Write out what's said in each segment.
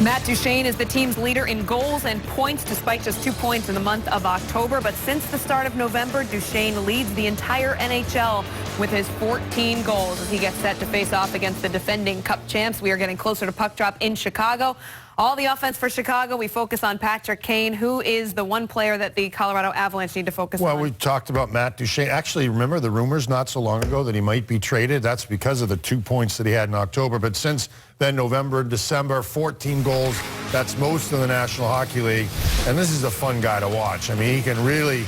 Matt Duchene is the team's leader in goals and points, despite just 2 points in the month of October. But since the start of November, Duchene leads the entire NHL with his 14 goals as he gets set to face off against the defending Cup champs. We are getting closer to puck drop in Chicago. All the offense for Chicago, we focus on Patrick Kane, who is the one player that the Colorado Avalanche need to focus on. Well, we talked about Matt Duchene. Actually, remember the rumors not so long ago that he might be traded? That's because of the 2 points that he had in October. But since then, November and December, 14 goals. That's most of the National Hockey League. And this is a fun guy to watch. I mean, he can really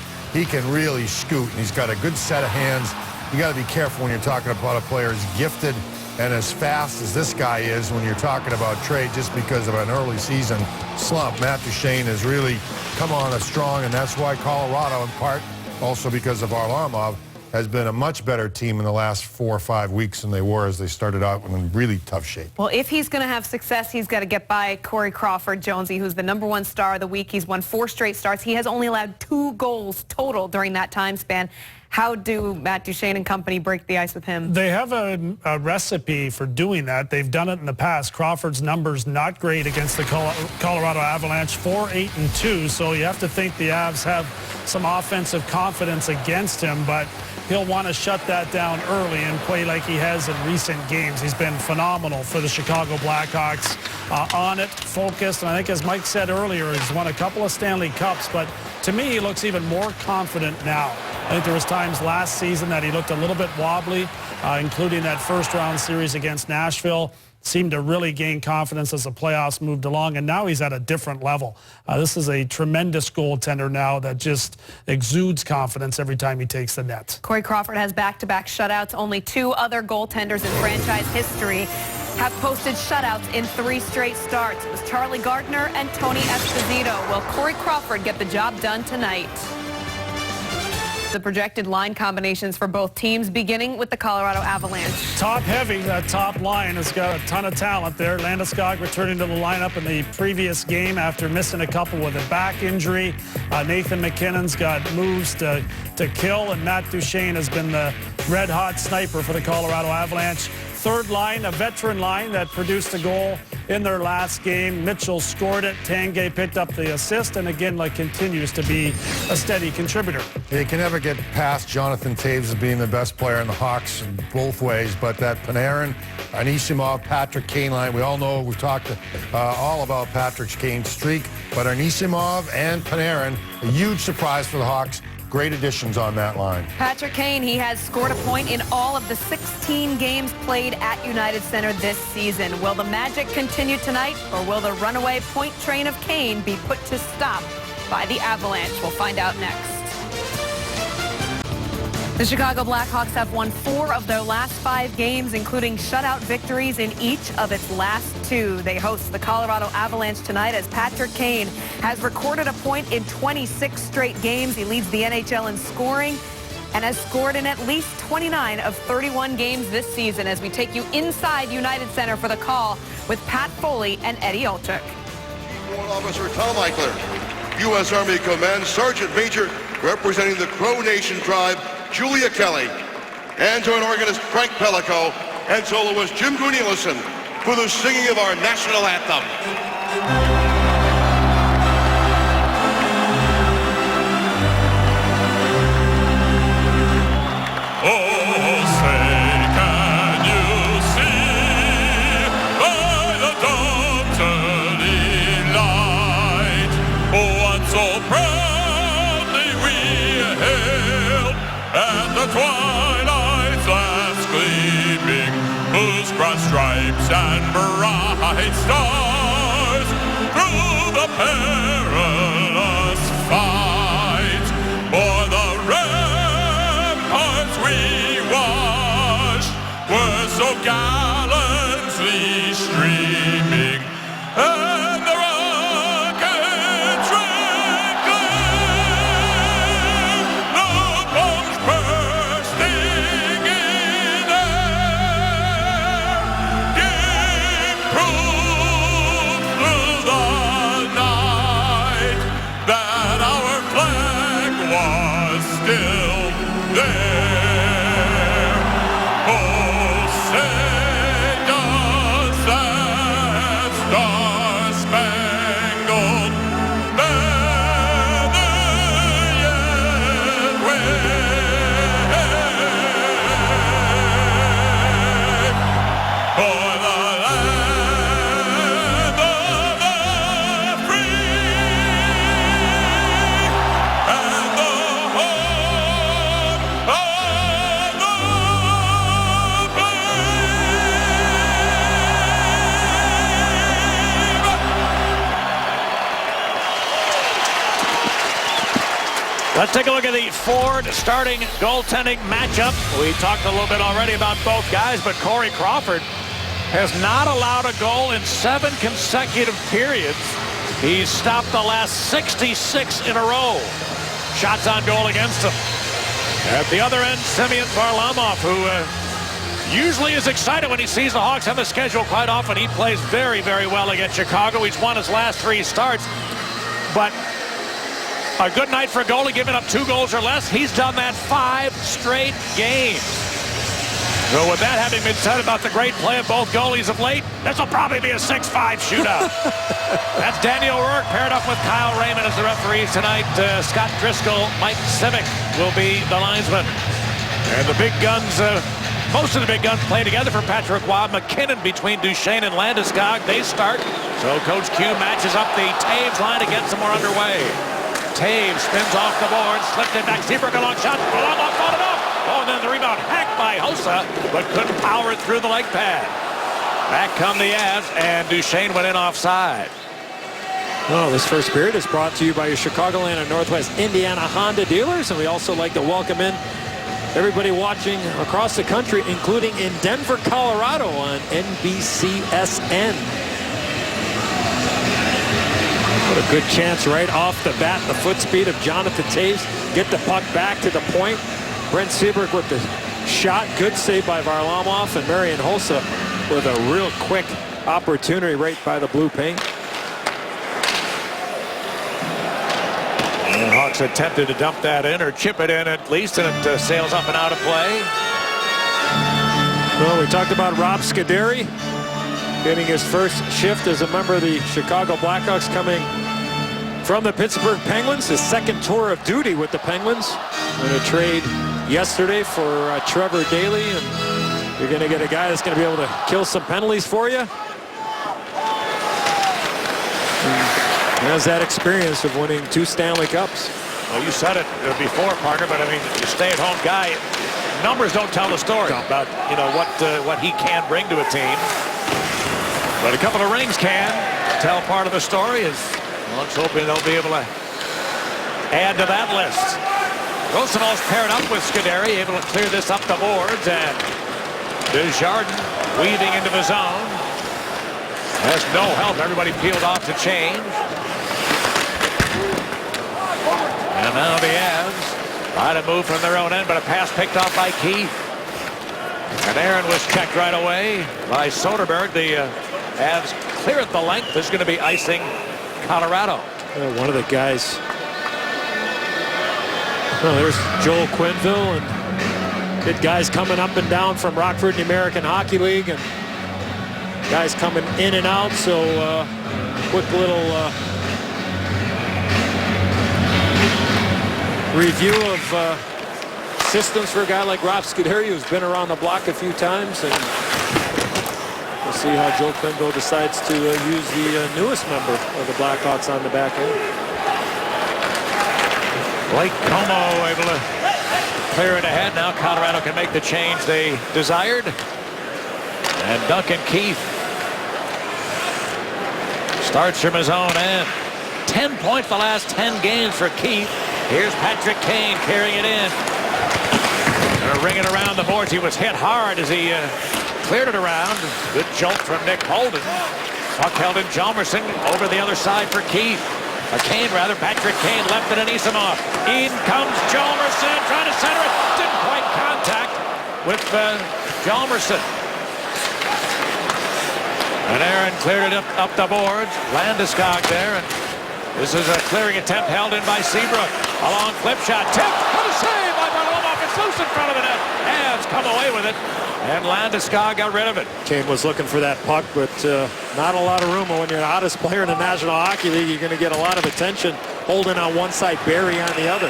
scoot, and he's got a good set of hands. You got to be careful when you're talking about a player as gifted and as fast as this guy is when you're talking about trade just because of an early season slump. Matt Duchene has really come on strong, and that's why Colorado, in part also because of Varlamov, has been a much better team in the last 4 or 5 weeks than they were as they started out in really tough shape. Well, if he's going to have success, he's got to get by Corey Crawford, Jonesy, who's the #1 star of the week. He's won 4 straight starts. He has only allowed 2 goals total during that time span. How do Matt Duchene and company break the ice with him? They have a recipe for doing that. They've done it in the past. Crawford's numbers not great against the Colorado Avalanche, 4-8-2. So you have to think the Avs have some offensive confidence against him, but he'll want to shut that down early and play like he has in recent games. He's been phenomenal for the Chicago Blackhawks, on it, focused, and I think as Mike said earlier, he's won a couple of Stanley Cups, but to me, he looks even more confident now. I think there was times last season that he looked a little bit wobbly, including that first-round series against Nashville. Seemed to really gain confidence as the playoffs moved along, and now he's at a different level. This is a tremendous goaltender now that just exudes confidence every time he takes the net. Corey Crawford has back-to-back shutouts. Only 2 other goaltenders in franchise history have posted shutouts in 3 straight starts. It was Charlie Gardner and Tony Esposito. Will Corey Crawford get the job done tonight? The projected line combinations for both teams, beginning with the Colorado Avalanche. Top heavy, that top line has got a ton of talent there. Landeskog returning to the lineup in the previous game after missing a couple with a back injury. Nathan McKinnon's got moves to kill, and Matt Duchene has been the red-hot sniper for the Colorado Avalanche. Third line, a veteran line that produced a goal in their last game. Mitchell scored it. Tanguay picked up the assist, and again, continues to be a steady contributor. You can never get past Jonathan Toews as being the best player in the Hawks in both ways, but that Panarin, Anisimov, Patrick Kane line, we all know, we've talked all about Patrick Kane's streak, but Anisimov and Panarin, a huge surprise for the Hawks. Great additions on that line. Patrick Kane, he has scored a point in all of the 16 games played at United Center this season. Will the magic continue tonight, or will the runaway point train of Kane be put to stop by the Avalanche? We'll find out next. The Chicago Blackhawks have won 4 of their last 5 games, including shutout victories in each of its last 2. They host the Colorado Avalanche tonight as Patrick Kane has recorded a point in 26 straight games. He leads the NHL in scoring and has scored in at least 29 of 31 games this season, as we take you inside United Center for the call with Pat Foley and Eddie Olczyk. Warrant Officer Tom Eichler, U.S. Army Command Sergeant Major representing the Crow Nation tribe, Julia Kelly, and joint organist Frank Pellico, and soloist Jim Cornelison for the singing of our national anthem. Twilight's last gleaming, whose cross stripes and bright stars through the perilous fight for the ramparts we watched were so gallantly streaming, and the rockets red glare, the bombs bursting in air, gave proof through the night that our flag was still there. Oh, say Let's take a look at the Ford starting goaltending matchup. We talked a little bit already about both guys, but Corey Crawford has not allowed a goal in 7 consecutive periods. He's stopped the last 66 in a row. Shots on goal against him. At the other end, Semyon Varlamov, who usually is excited when he sees the Hawks on the schedule. Quite often he plays very, very well against Chicago. He's won his last 3 starts. But a good night for a goalie, giving up 2 goals or less. He's done that 5 straight games. So with that having been said about the great play of both goalies of late, this will probably be a 6-5 shootout. That's Daniel O'Rourke paired up with Kyle Raymond as the referees tonight. Scott Driscoll, Mike Simic will be the linesman. And the big guns, most of the big guns play together for Patrick Roy. McKinnon between Duchesne and Landeskog. They start. So Coach Q matches up the Taves line to get some more underway. Taves spins off the board, slipped it back. Seabrook, a long shot. Varlamov fought it off. Oh, and then the rebound hacked by Hossa, but couldn't power it through the leg pad. Back come the Avs, and Duchesne went in offside. Well, this first period is brought to you by your Chicagoland and Northwest Indiana Honda dealers, and we also like to welcome in everybody watching across the country, including in Denver, Colorado on NBCSN. What a good chance right off the bat. The foot speed of Jonathan Taves. Get the puck back to the point. Brent Seabrook with the shot. Good save by Varlamov, and Marian Hossa with a real quick opportunity right by the blue paint. And Hawks attempted to dump that in or chip it in at least, and it sails up and out of play. Well, we talked about Rob Scuderi getting his first shift as a member of the Chicago Blackhawks, coming from the Pittsburgh Penguins, his second tour of duty with the Penguins. In a trade yesterday for Trevor Daley, and you're going to get a guy that's going to be able to kill some penalties for you. He has that experience of winning 2 Stanley Cups. Well, you said it before, partner, but I mean, the stay-at-home guy, numbers don't tell the story about, you know, what he can bring to a team. But a couple of rings can tell part of the story. Is Hawks hoping they'll be able to add to that list. Rosenthal's paired up with Scuderi, able to clear this up the boards, and Desjardins weaving into the zone. Has no help. Everybody peeled off to change. And now the Avs try to move from their own end, but a pass picked off by Keith. And Aaron was checked right away by Soderberg. The Avs clear at the length. This is going to be icing Colorado. One of the guys. Well, there's Joel Quenneville, and good guys coming up and down from Rockford in the American Hockey League, and guys coming in and out. So quick little review of systems for a guy like Rob Scuderi, who's been around the block a few times, and we'll see how Joel Quenneville decides to use the newest member of the Blackhawks on the back end. Blake Como able to clear it ahead. Now Colorado can make the change they desired. And Duncan Keith starts from his own end. 10 points the last 10 games for Keith. Here's Patrick Kane carrying it in. Gonna ring it around the boards. He was hit hard as he cleared it around. Good jolt from Nick Holden. Puck held in Hjalmarsson over the other side for Keith. Kane rather. Patrick Kane left it in Isamov. In comes Hjalmarsson trying to center it. Didn't quite contact with Hjalmarsson. And Aaron cleared it up the boards. Landeskog there. And this is a clearing attempt held in by Seabrook. A long flip shot. Tipped. What a save by Varlamov. It's loose in front of the net. Avs come away with it. And Landeskog got rid of it. Kane was looking for that puck, but not a lot of room. When you're the hottest player in the National Hockey League, you're going to get a lot of attention. Holding on one side, Barry on the other.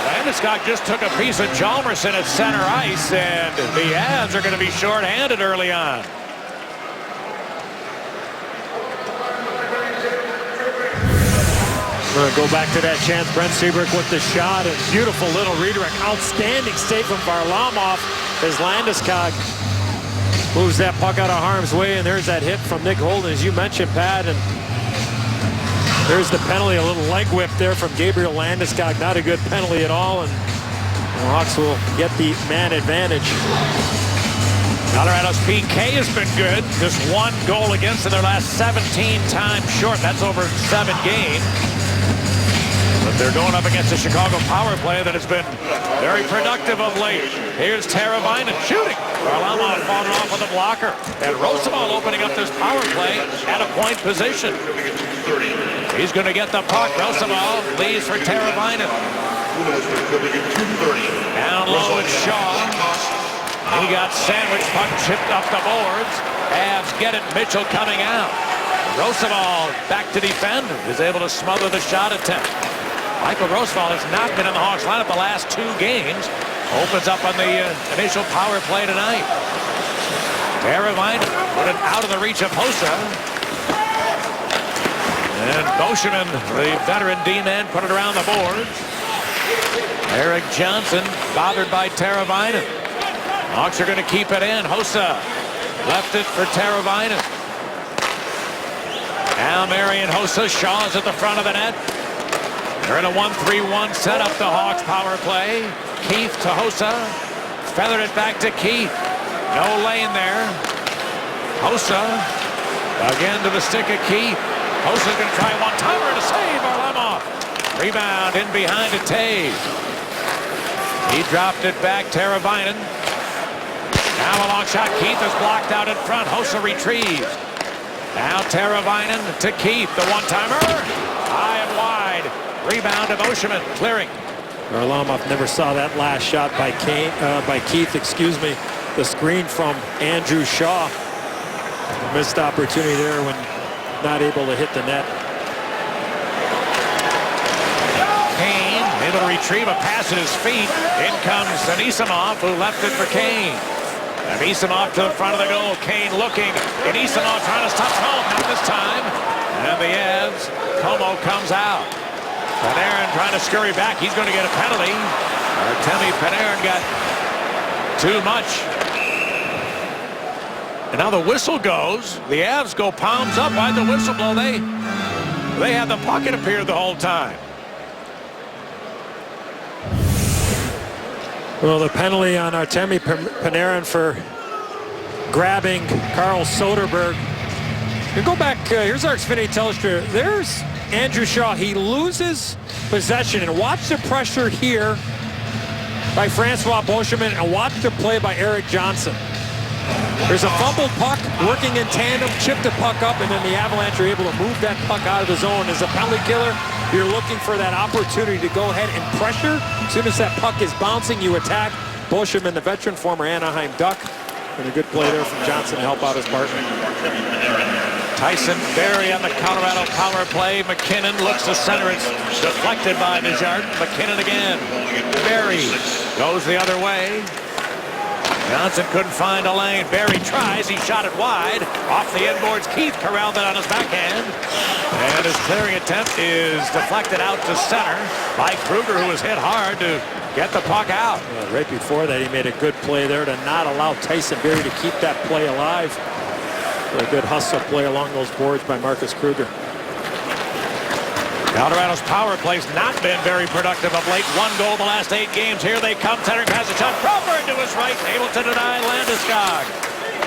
Landeskog just took a piece of Hjalmarsson at center ice, and the Avs are going to be short-handed early on. We're going to go back to that chance. Brent Seabrook with the shot. A beautiful little redirect. Outstanding save from Varlamov as Landeskog moves that puck out of harm's way. And there's that hit from Nick Holden, as you mentioned, Pat. And There's the penalty, a little leg whip there from Gabriel Landeskog. Not a good penalty at all, and the Hawks will get the man advantage. Colorado's PK has been good. Just 1 goal against in their last 17 times short. That's over 7 games. But they're going up against a Chicago power play that has been very productive of late. Here's Teravainen shooting. Varlamov falling off with a blocker. And Rosenthal opening up this power play at a point position. He's going to get the puck. Rosenthal leaves for Teravainen. Down low it's Shaw. He got sandwiched, puck chipped up the boards. Avs get it. Mitchell coming out. Rosenthal back to defend. Is able to smother the shot attempt. Michael Rosenthal has not been in the Hawks lineup the last 2 games. Opens up on the initial power play tonight. Teravainen put it out of the reach of Hossa. And Boschman, the veteran D-man, put it around the boards. Eric Johnson bothered by Teravainen. Hawks are going to keep it in. Hossa left it for Teravainen. Now Marian Hossa. Shaw's at the front of the net. They're in a 1-3-1 setup, the Hawks power play. Keith to Hossa. Feathered it back to Keith. No lane there. Hossa again to the stick of Keith. Hossa's going to try one-timer to save Varlamov. Rebound in behind to Taves. He dropped it back. Teravainen. Now a long shot. Keith is blocked out in front. Hossa retrieves. Now Teravainen to Keith. The one-timer. High and wide. Rebound to Boschman. Clearing. Varlamov never saw that last shot by Keith. Excuse me. The screen from Andrew Shaw. Missed opportunity there when not able to hit the net. Kane able to retrieve a pass at his feet. In comes Anisimov, who left it for Kane. Anisimov to the front of the goal. Kane looking. Anisimov trying to stop home. Not this time. And the Avs. Como comes out. Panarin trying to scurry back. He's going to get a penalty. Artemi Panarin got too much. And now the whistle goes. The Avs go palms up. Why'd the whistle blow? They had the puck, it appeared, the whole time. Well, the penalty on Artemi Panarin for grabbing Carl Soderberg. You go back, here's our Xfinity Telstra. There's Andrew Shaw. He loses possession, and watch the pressure here by Francois Boschman, and watch the play by Eric Johnson. There's a fumbled puck, working in tandem, chip the puck up, and then the Avalanche are able to move that puck out of the zone. As a penalty killer, you're looking for that opportunity to go ahead and pressure. As soon as that puck is bouncing, you attack. Boschman, the veteran, former Anaheim Duck. And a good play there from Johnson to help out his partner. Tyson Barrie on the Colorado power play. McKinnon looks to center. It's deflected by Desjardins. McKinnon again. Barrie goes the other way. Johnson couldn't find a lane. Barrie tries. He shot it wide. Off the inboards. Keith corralled it on his backhand. And his clearing attempt is deflected out to center by Kruger, who was hit hard to get the puck out. Yeah, right before that, he made a good play there to not allow Tyson Barrie to keep that play alive. A good hustle play along those boards by Marcus Kruger. Colorado's power play's not been very productive of late. 1 goal the last 8 games. Here they come. Centering pass a shot. Crawford to his right. Able to deny Landeskog.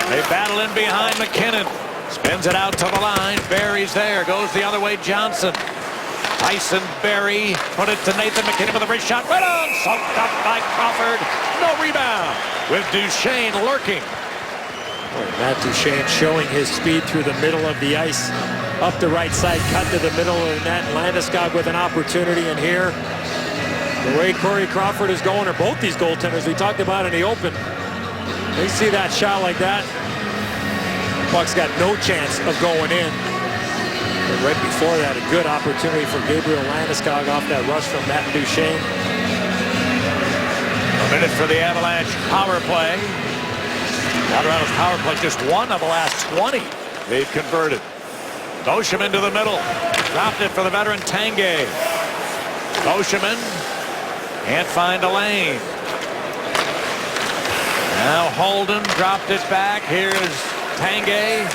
They battle in behind McKinnon. Spins it out to the line. Barrie's there. Goes the other way. Johnson. Tyson Barrie put it to Nathan McKinnon with a wrist shot. Right on. Soaked up by Crawford. No rebound. With Duchesne lurking. Matt Duchesne showing his speed through the middle of the ice. Up the right side, cut to the middle of the net. Landeskog with an opportunity, and here, the way Corey Crawford is going, or both these goaltenders we talked about in the open, they see that shot like that. Puck's got no chance of going in. But right before that, a good opportunity for Gabriel Landeskog off that rush from Matt Duchesne. A minute for the Avalanche power play. Colorado's power play just 1 of the last 20 they've converted. Boschman into the middle. Dropped it for the veteran Tanguay. Boschman can't find a lane. Now Holden dropped it back. Here's Tanguay.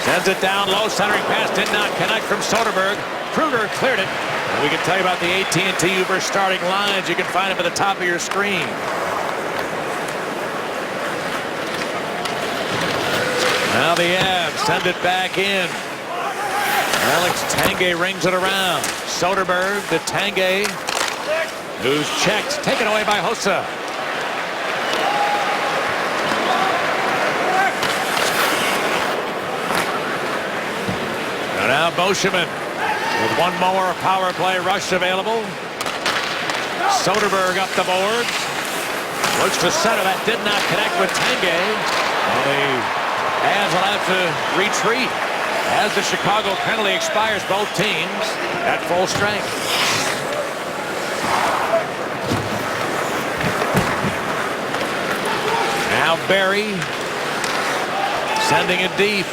Sends it down low, centering pass did not connect from Soderberg. Kruger cleared it. And we can tell you about the AT&T Uber starting lines. You can find them at the top of your screen. Now the Avs send it back in. Alex Tanguay rings it around. Soderberg to Tanguay, who's checked. Taken away by Hossa. And now Boscheman with one more power play rush available. Soderberg up the boards. Looks to center. That did not connect with Tanguay. And the Avs will have to retreat as the Chicago penalty expires. Both teams at full strength. Now Barry sending it deep.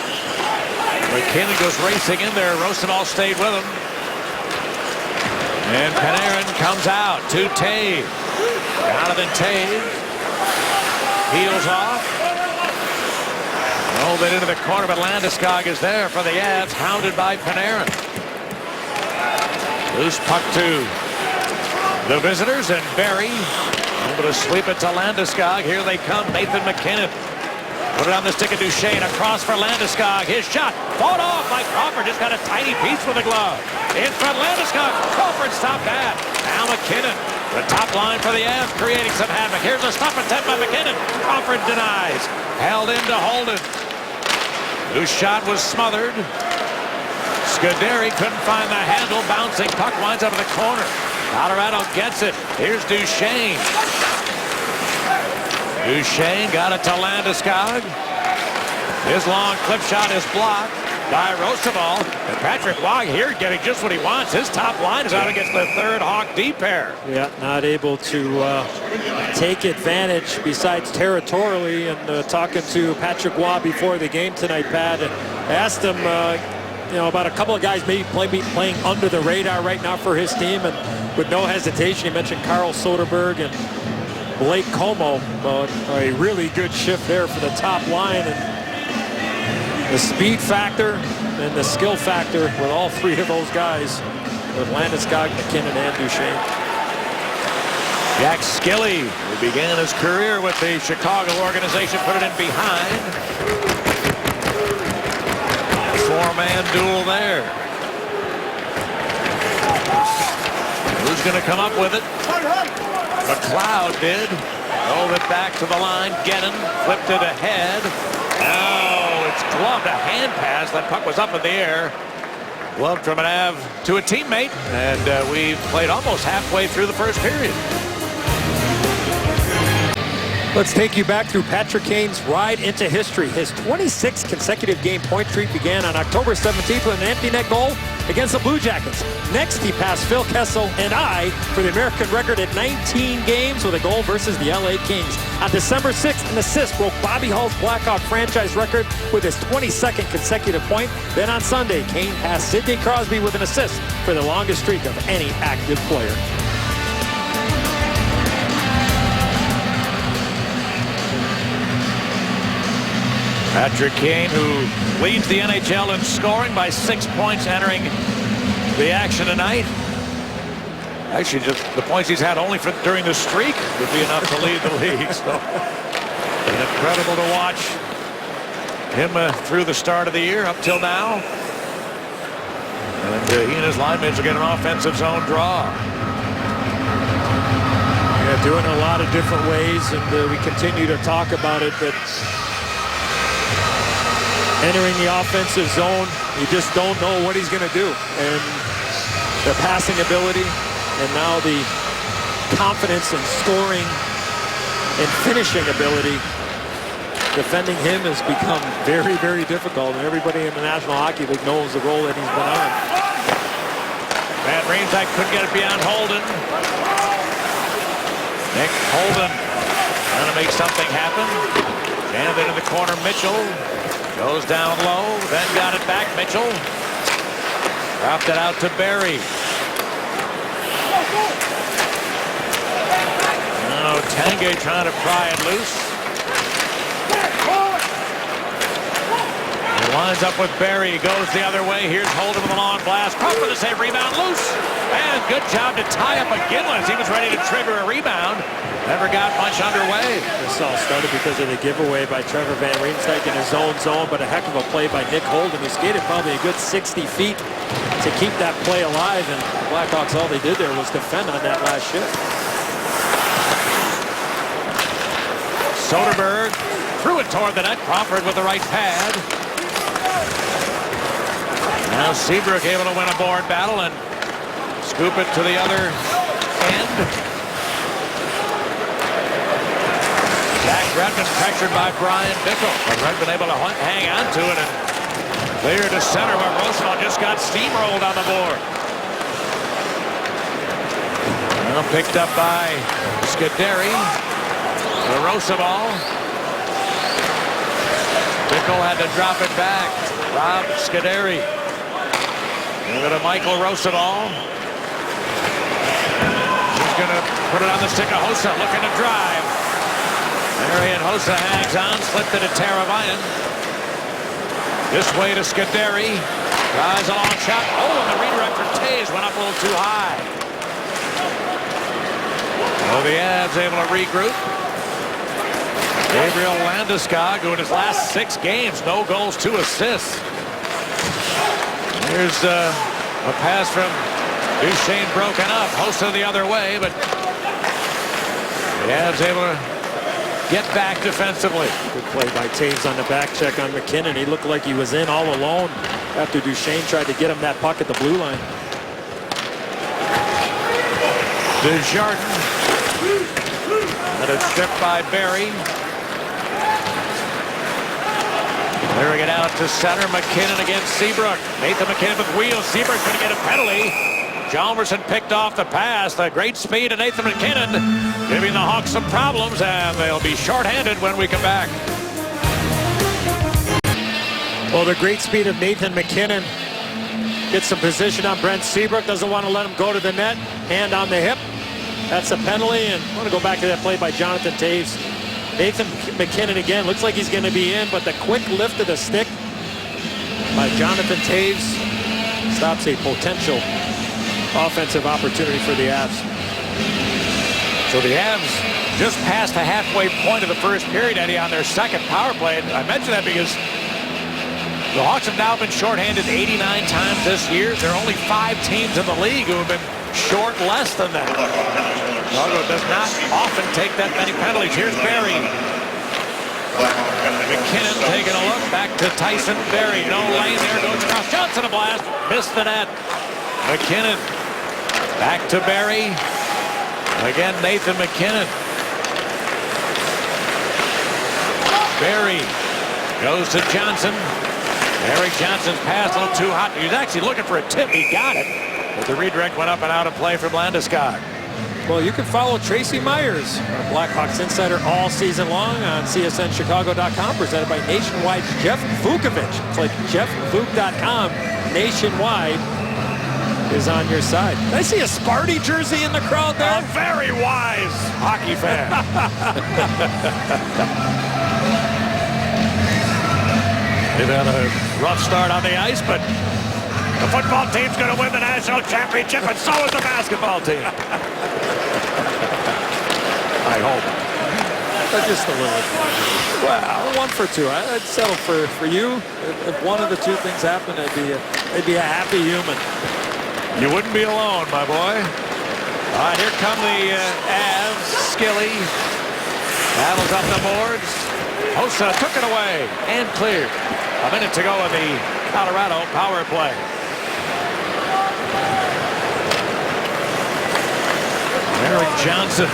McKinnon goes racing in there. Rosendahl stayed with him. And Panarin comes out to Toews. Jonathan Toews heels off. Rolled it into the corner, but Landeskog is there for the Avs, hounded by Panarin. Loose puck to the visitors, and Barry able to sweep it to Landeskog. Here they come, Nathan McKinnon. Put it on the stick of Duchesne, across for Landeskog. His shot fought off by Crawford, just got a tiny piece with the glove. In front, Landeskog. Crawford stopped that. Now McKinnon. The top line for the Avs, creating some havoc. Here's a stop attempt by McKinnon. Crawford denies. Held into Holden, whose shot was smothered. Scuderi couldn't find the handle. Bouncing puck winds up in the corner. Colorado gets it. Here's Duchesne. Duchesne got it to Landeskog. His long clip shot is blocked by Rosendahl. And Patrick Waugh here getting just what he wants. His top line is out against the third Hawk D pair. Yeah, not able to take advantage besides territorially. And talking to Patrick Waugh before the game tonight, Pat, and asked him about a couple of guys maybe playing under the radar right now for his team. And with no hesitation, he mentioned Carl Soderberg and Blake Como. A really good shift there for the top line. And the speed factor and the skill factor with all three of those guys, with Landeskog, McKinnon, and Duchesne. Jack Skilly, who began his career with the Chicago organization, put it in behind. Four-man duel there. Who's going to come up with it? McLeod did. Rolled it back to the line. Gannon flipped it ahead. Oh, it's gloved. A hand pass. That puck was up in the air. Gloved from an Av to a teammate. And we've played almost halfway through the first period. Let's take you back through Patrick Kane's ride into history. His 26th consecutive game point streak began on October 17th with an empty net goal against the Blue Jackets. Next, he passed Phil Kessel and I for the American record at 19 games with a goal versus the LA Kings. On December 6th, an assist broke Bobby Hull's Blackhawk franchise record with his 22nd consecutive point. Then on Sunday, Kane passed Sidney Crosby with an assist for the longest streak of any active player. Patrick Kane, who leads the NHL in scoring by 6 points entering the action tonight. Actually, just the points he's had only during the streak would be enough to lead the league. So incredible to watch him through the start of the year up till now. And he and his linemen will get an offensive zone draw. Yeah, doing it a lot of different ways, and we continue to talk about it, but entering the offensive zone, you just don't know what he's going to do. And the passing ability, and now the confidence in scoring and finishing ability, defending him has become very, very difficult. And everybody in the National Hockey League knows the role that he's been on. Van Riemsdyk couldn't get it beyond Holden. Nick Holden trying to make something happen. And into the corner, Mitchell. Goes down low, then got it back. Mitchell dropped it out to Barry. Now Tanguay trying to pry it loose. Lines up with Barry, goes the other way. Here's Holden with a long blast. Crawford the save, rebound loose. And good job to tie up McGinley. He was ready to trigger a rebound. Never got much underway. This all started because of the giveaway by Trevor Van Riemsdyk in his own zone, but a heck of a play by Nick Holden, who skated probably a good 60 feet to keep that play alive. And the Blackhawks, all they did there was defend on that last shift. Soderberg threw it toward the net. Crawford with the right pad. Now Seabrook able to win a board battle and scoop it to the other end. Zach Redmond pressured by Brian Bickle. But Redmond able to hang on to it and clear to center, where Rosenthal just got steamrolled on the board. Now picked up by Scuderi. The Rosa ball. Bickle had to drop it back. Rob Scuderi. Look at Michael Rosenthal. He's going to put it on the stick of Hossa, looking to drive. Marian Hossa hangs on, slipped it to Teravainen. This way to Scuderi. Tries a long shot. Oh, and the redirect for Taves went up a little too high. So the Avs able to regroup. Gabriel Landeskog, who in his last 6 games, no goals, 2 assists. Here's a pass from Duchesne broken up. Hossa the other way, but the Avs able to get back defensively. Good play by Taves on the back check on McKinnon. He looked like he was in all alone after Duchesne tried to get him that puck at the blue line. Desjardins. And it's stripped by Barry. Clearing it out to center. McKinnon against Seabrook. Nathan McKinnon with wheels. Seabrook's going to get a penalty. Jalmerson picked off the pass. The great speed of Nathan McKinnon giving the Hawks some problems, and they'll be shorthanded when we come back. Well, the great speed of Nathan McKinnon gets some position on Brent Seabrook. Doesn't want to let him go to the net. Hand on the hip. That's a penalty, and I want to go back to that play by Jonathan Taves. Nathan McKinnon again, looks like he's going to be in, but the quick lift of the stick by Jonathan Taves stops a potential offensive opportunity for the Avs. So the Avs just past the halfway point of the first period, Eddie, on their second power play. And I mention that because the Hawks have now been shorthanded 89 times this year. There are only 5 teams in the league who have been short less than that. Chicago does not often take that many penalties. Here's Barry. McKinnon taking a look back to Tyson Barry. No lane there, goes across. Johnson a blast, missed the net. McKinnon back to Barry. Again, Nathan McKinnon. Barry goes to Johnson. Erik Johnson's pass a little too hot. He was actually looking for a tip. He got it. But the redirect went up and out of play from Landeskog. Well, you can follow Tracy Myers, our Blackhawks insider, all season long on CSNChicago.com, presented by Nationwide's Jeff Vukovich. It's like JeffVuk.com. Nationwide is on your side. Did I see a Sparty jersey in the crowd there? A very wise hockey fan. They've had a rough start on the ice, but the football team's going to win the national championship, and so is the basketball team. I hope. Just a little. Well, 1 for 2. I'd settle for you. If one of the 2 things happened, I'd be a happy human. You wouldn't be alone, my boy. All right, here come the Avs. Skilly battles up the boards. Hossa took it away and cleared. A minute to go in the Colorado power play. Erik Johnson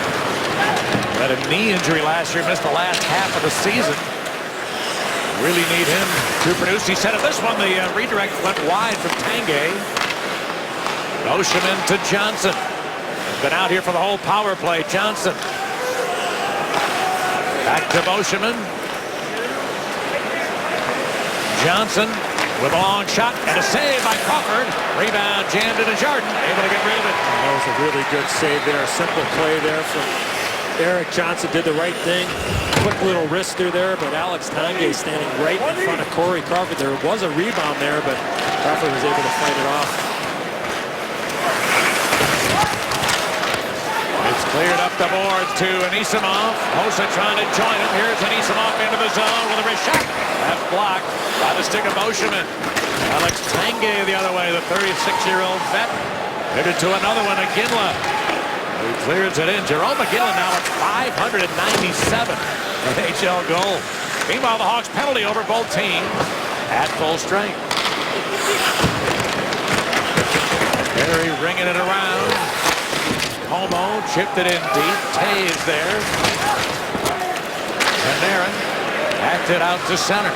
had a knee injury last year, missed the last half of the season. Really need him to produce. He said of this one, the redirect went wide from Tanguay. Oshman to Johnson. Been out here for the whole power play. Johnson. Back to Oshman. Johnson with a long shot and a save by Crawford. Rebound jammed into Desjardins. Able to get rid of it. That was a really good save there. A simple play there from Eric Johnson did the right thing. Quick little wrister there, but Alex Tanguay standing right in front of Corey Crawford. There was a rebound there, but Crawford was able to fight it off. It's cleared up the boards to Anisimov. Hossa trying to join him. Here's Anisimov into the zone with a wrist shot. That's blocked by the stick of Mosheman. Alex Tanguay the other way, the 36-year-old vet. Headed to another one, Iginla. He clears it in. Jerome Iginla now at 597 NHL goal. Meanwhile, the Hawks penalty over both teams at full strength. Barry ringing it around. Homo chipped it in deep. Taves there. Panarin acted out to center.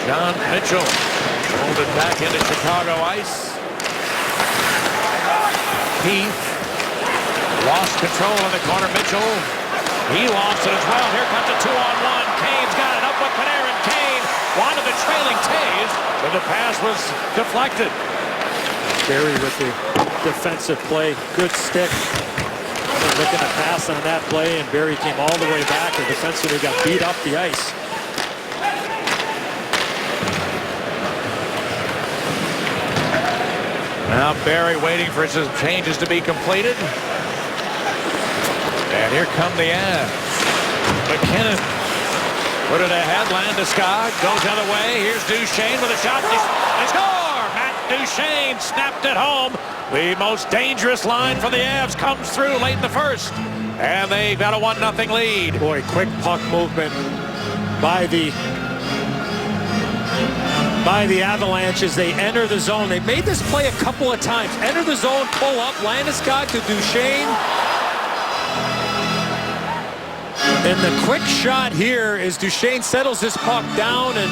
John Mitchell pulled it back into Chicago ice. Keith lost control in the corner. Mitchell, he lost it as well. Here comes a 2-on-1. Kane's got it up with Panarin. Kane wanted the trailing Taves, but the pass was deflected. Barry with the defensive play. Good stick. Looking to pass on that play, and Barry came all the way back. The defenseman got beat up the ice. Now Barry waiting for his changes to be completed. And here come the Avs. McKinnon put it ahead. Landeskog goes the other way. Here's Duchesne with a shot. They score! Matt Duchesne snapped it home. The most dangerous line for the Avs comes through late in the first. And they've got a 1-0 lead. Boy, quick puck movement by the Avalanche as they enter the zone. They made this play a couple of times. Enter the zone, pull up, Landeskog to Duchesne. And the quick shot here is Duchesne settles this puck down, and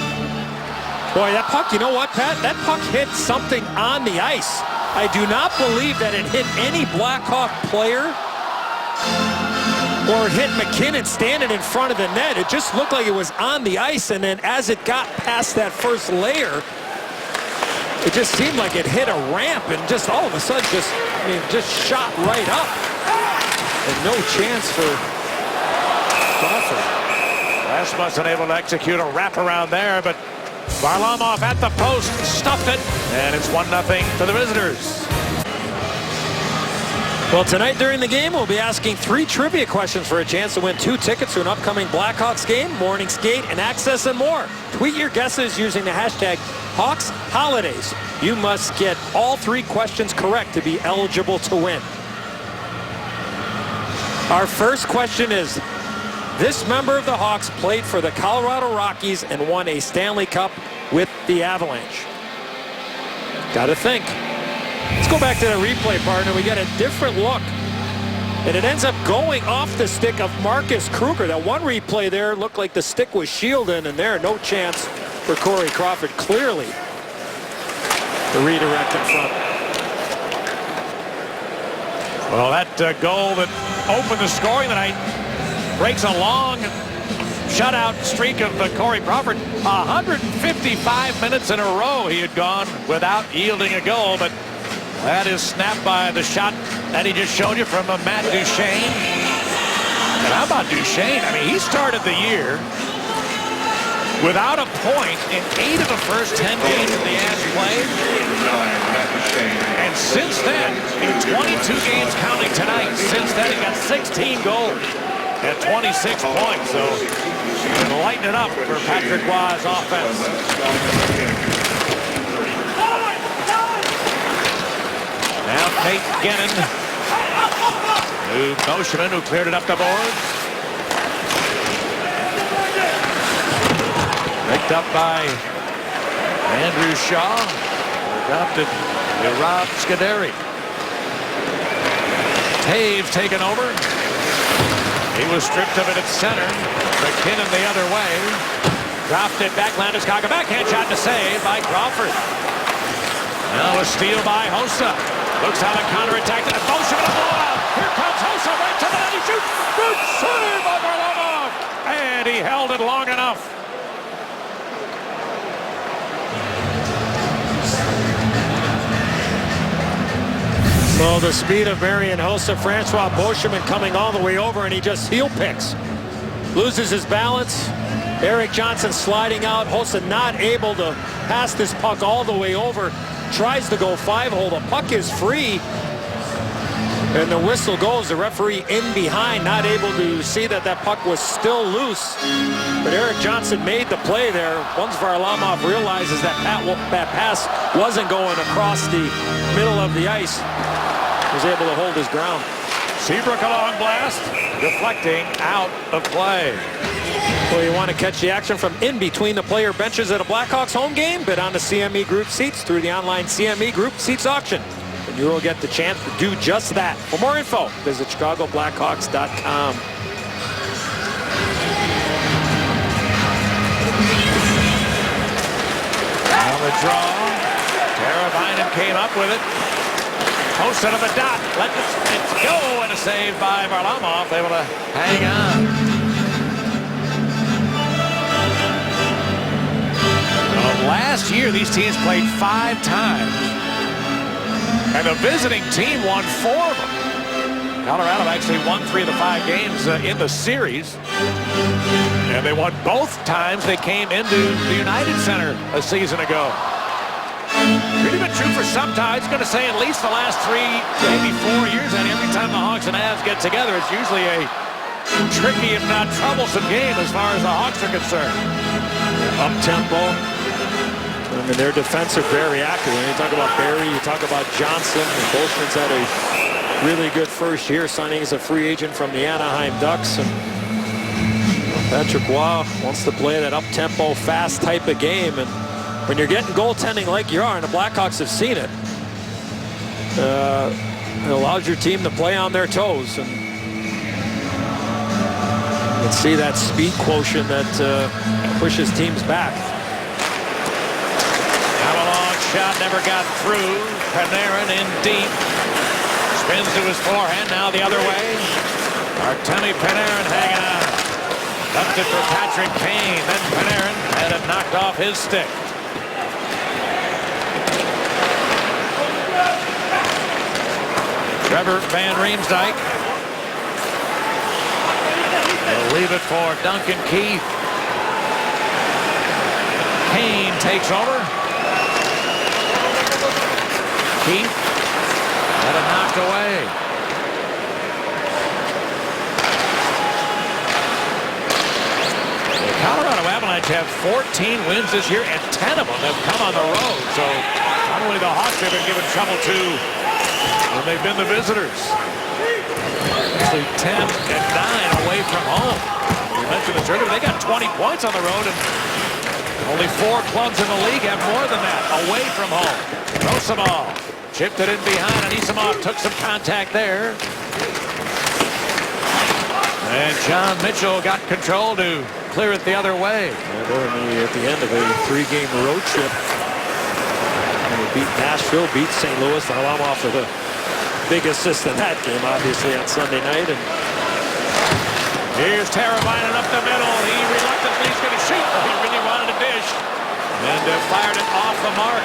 boy, that puck, you know what, Pat? That puck hit something on the ice. I do not believe that it hit any Blackhawk player or hit McKinnon standing in front of the net. It just looked like it was on the ice, and then as it got past that first layer, it just seemed like it hit a ramp and just all of a sudden just shot right up. And no chance for Crawford. Rasmussen able to execute a wraparound there, but Varlamov at the post stuffed it, and it's 1-0 to the visitors. Well, tonight during the game, we'll be asking 3 trivia questions for a chance to win 2 tickets to an upcoming Blackhawks game, morning skate, and access and more. Tweet your guesses using the hashtag HawksHolidays. You must get all 3 questions correct to be eligible to win. Our first question is, this member of the Hawks played for the Colorado Rockies and won a Stanley Cup with the Avalanche. Gotta think. Let's go back to the replay, partner. We get a different look. And it ends up going off the stick of Marcus Kruger. That one replay there looked like the stick was shielded, and there, no chance for Corey Crawford. Clearly, the redirect in front. Well, that goal that opened the scoring tonight breaks a long shutout streak of Corey Crawford. 155 minutes in a row he had gone without yielding a goal, but that is snapped by the shot that he just showed you from Matt Duchesne. And how about Duchesne? I mean, he started the year without a point in 8 of the first 10 games of the Avs played. And since then, in 22 games counting tonight, since then he got 16 goals at 26 points. So he can lighten it up for Patrick Roy's offense. Now Nate Gennon, Mosheman, who cleared it up the board. Picked up by Andrew Shaw. Adopted Rob Scuderi. Taves taken over. He was stripped of it at center. McKinnon the other way. Dropped it back. Landeskog, a backhand shot to save by Crawford. Now a steal by Hossa. Looks how the counterattack. And Motion with a blowout. Here comes Hossa right to the net. He shoots. Good save by Varlamov. And he held it long enough. Well, the speed of Marian Hossa, Francois Beauchemin coming all the way over, and he just heel picks. Loses his balance. Erik Johnson sliding out. Hossa not able to pass this puck all the way over. Tries to go 5-hole. The puck is free. And the whistle goes. The referee in behind, not able to see that that puck was still loose. But Erik Johnson made the play there. Once Varlamov realizes that that pass wasn't going across the middle of the ice, was able to hold his ground. Seabrook a long blast, deflecting out of play. Well, you want to catch the action from in between the player benches at a Blackhawks home game? Bid on the CME Group seats through the online CME Group seats auction, and you will get the chance to do just that. For more info, visit ChicagoBlackhawks.com. On the draw, Teravainen came up with it. Hossa to the dot, let it go, and a save by Varlamov, able to hang on. Last year, these teams played 5 times, and the visiting team won 4 of them. Colorado actually won 3 of the 5 games in the series, and they won both times they came into the United Center a season ago. Pretty been true for some time. It's going to say at least the last 3, maybe 4 years, and every time the Hawks and Avs get together, it's usually a tricky, if not troublesome game as far as the Hawks are concerned. Up-tempo. I mean, their defense are very active. When you talk about Barrie, you talk about Johnson. And Beauchemin's had a really good first year, signing as a free agent from the Anaheim Ducks. And Patrick Roy wants to play that up-tempo, fast type of game. And when you're getting goaltending like you are, and the Blackhawks have seen it, it allows your team to play on their toes. And let's see that speed quotient that pushes teams back. Now a long shot, never got through. Panarin in deep. Spins to his forehand, now the other way. Artemi Panarin hanging on. Dumped it for Patrick Kane, then Panarin had it knocked off his stick. Trevor Van Riemsdyk. They'll leave it for Duncan Keith. Kane takes over. Keith had it knocked away. The Colorado Avalanche have 14 wins this year, and 10 of them have come on the road. So not only the Hawks have been given trouble too when they've been the visitors. Actually 10 and 9 away from home. You mentioned this earlier, they got 20 points on the road, and only 4 clubs in the league have more than that away from home. Rosamov chipped it in behind, and Isamov took some contact there. And John Mitchell got control to clear it the other way. Yeah, they're at the end of a 3-game road trip. And they beat Nashville, beat St. Louis. Varlamov with a big assist in that game, obviously, on Sunday night. And here's Teravainen up the middle. He reluctantly is going to shoot. He really wanted to dish. And fired it off the mark.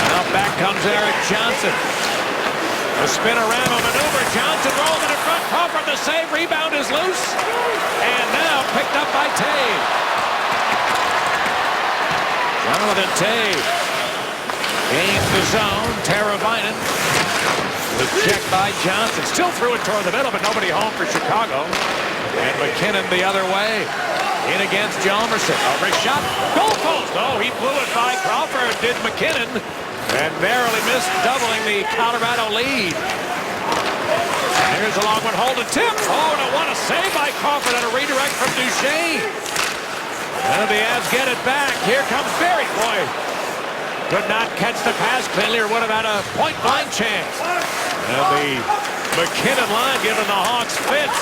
Now back comes Erik Johnson. A spinorama maneuver. Johnson rolls it in front. Crawford the save. Rebound is loose. And now picked up by Toews. Jonathan Toews gains the zone. Teravainen. The check by Johnson. Still threw it toward the middle, but nobody home for Chicago. And McKinnon the other way. In against Hjalmarsson. A wrist shot. Goal post. Oh, he blew it by Crawford. Did McKinnon. And narrowly missed doubling the Colorado lead. Here's a long one. Hold a tip. Oh, and what a save by Crawford on a redirect from Duchesne. And the Avs get it back. Here comes Barrie. Boy, could not catch the pass cleanly or would have had a point-blank chance. And the McKinnon line giving the Hawks fits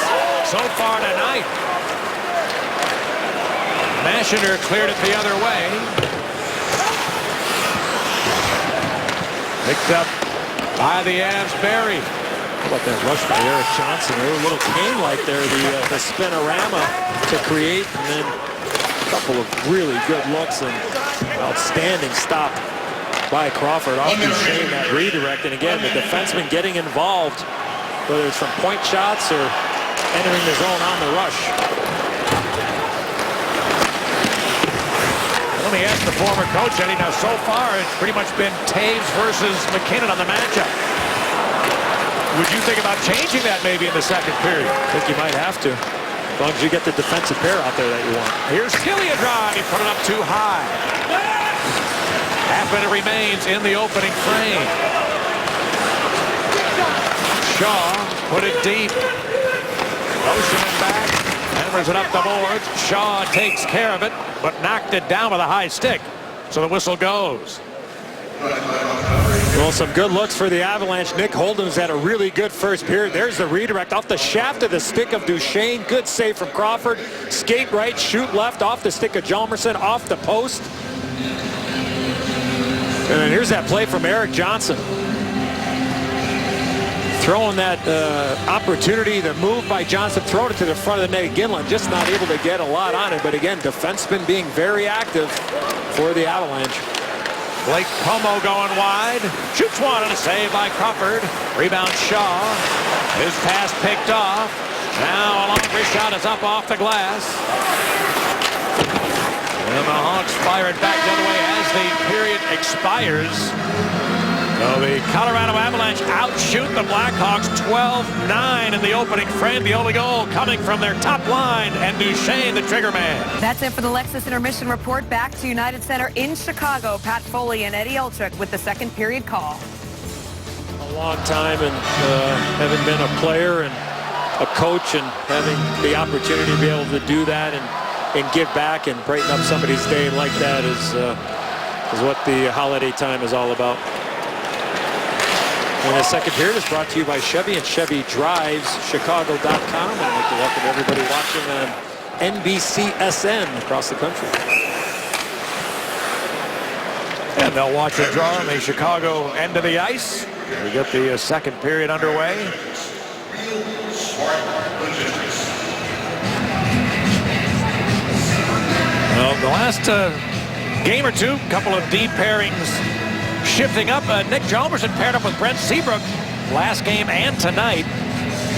so far tonight. Mashiner cleared it the other way. Picked up by the Avs, Barrie. how about that rush by Erik Johnson? A little Kane-like there, the spinorama to create, and then a couple of really good looks and outstanding stop by Crawford off Duchesne, that redirect. And again, the defenseman getting involved, whether it's from point shots or entering the zone on the rush. Let me ask the former coach, Eddie. Now, so far, it's pretty much been Taves versus McKinnon on the matchup. Would you think about changing that maybe in the second period? I think you might have to, as long as you get the defensive pair out there that you want. Here's Gillia drive. He put it up too high. Half minute remains in the opening frame. Shaw put it deep. Ocean back. Hammers it up the boards. Shaw takes care of it, but knocked it down with a high stick. So the whistle goes. Well, some good looks for the Avalanche. Nick Holden's had a really good first period. There's the redirect off the shaft of the stick of Duchesne. Good save from Crawford. Skate right, shoot left off the stick of Hjalmarsson, off the post. And then here's that play from Erik Johnson. Throwing that opportunity, the move by Johnson, throwing it to the front of the net. Ginland just not able to get a lot on it. But again, defenseman being very active for the Avalanche. Blake Como going wide. Shoots one and a save by Crawford. Rebound Shaw. His pass picked off. Now a long wrist shot is up off the glass. And the Hawks fire it back the other way as the period expires. So the Colorado Avalanche outshoot the Blackhawks 12-9 in the opening frame. The only goal coming from their top line, and Duchesne, the trigger man. That's it for the Lexus Intermission Report. Back to United Center in Chicago. Pat Foley and Eddie Olczyk with the second period call. A long time, and having been a player and a coach and having the opportunity to be able to do that and give back and brighten up somebody's day like that is what the holiday time is all about. And the second period is brought to you by Chevy and Chevy Drives, Chicago.com. I'd like to welcome everybody watching on NBCSN across the country. And they'll watch a draw on the Chicago end of the ice. We get the second period underway. Well, the last game or two, couple of deep pairings shifting up. Nick Hjalmarsson paired up with Brent Seabrook last game and tonight.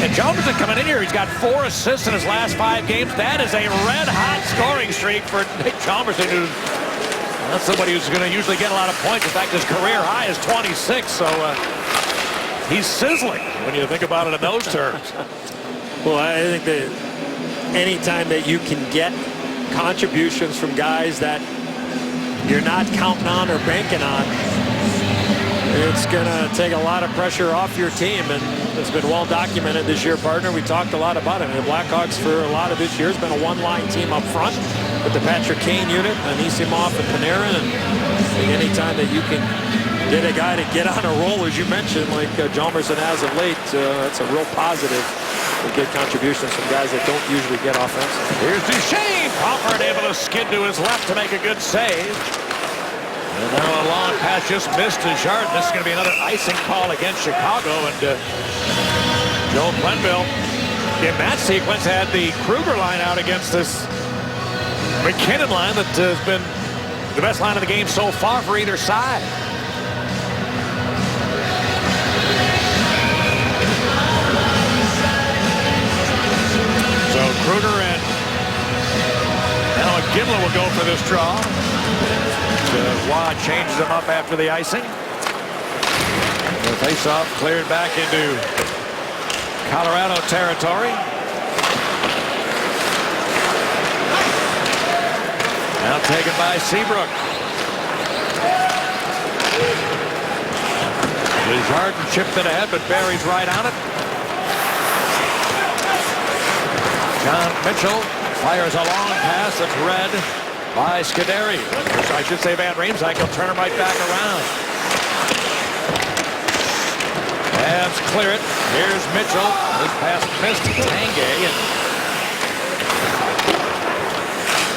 And Hjalmarsson coming in here, he's got 4 assists in his last 5 games. That is a red-hot scoring streak for Nick Hjalmarsson, who's not somebody who's going to usually get a lot of points. In fact, his career high is 26, so he's sizzling when you think about it in those terms. Well, I think that anytime that you can get contributions from guys that you're not counting on or banking on, it's going to take a lot of pressure off your team, and it's been well documented this year, partner. We talked a lot about it. And the Blackhawks for a lot of this year has been a one-line team up front with the Patrick Kane unit, Anisimov and Panarin, and anytime that you can get a guy to get on a roll, as you mentioned, like Hjalmarsson has of late, that's a real positive to get contributions from guys that don't usually get offensive. Here's Duchesne. Crawford able to skid to his left to make a good save. And now a long pass just missed Desjardins. This is going to be another icing call against Chicago. And Joe Quenneville in that sequence had the Kruger line out against this McKinnon line that has been the best line of the game so far for either side. So Kruger and now Ginla will go for this draw. Waugh changes him up after the icing. The face-off cleared back into Colorado territory. Now taken by Seabrook. Desjardins chipped it ahead, but Barry's right on it. John Mitchell fires a long pass that's read by Scuderi. I should say Van Riemsdyk. He'll turn him right back around. Avs clear it. Here's Mitchell. His pass missed Tanguay. And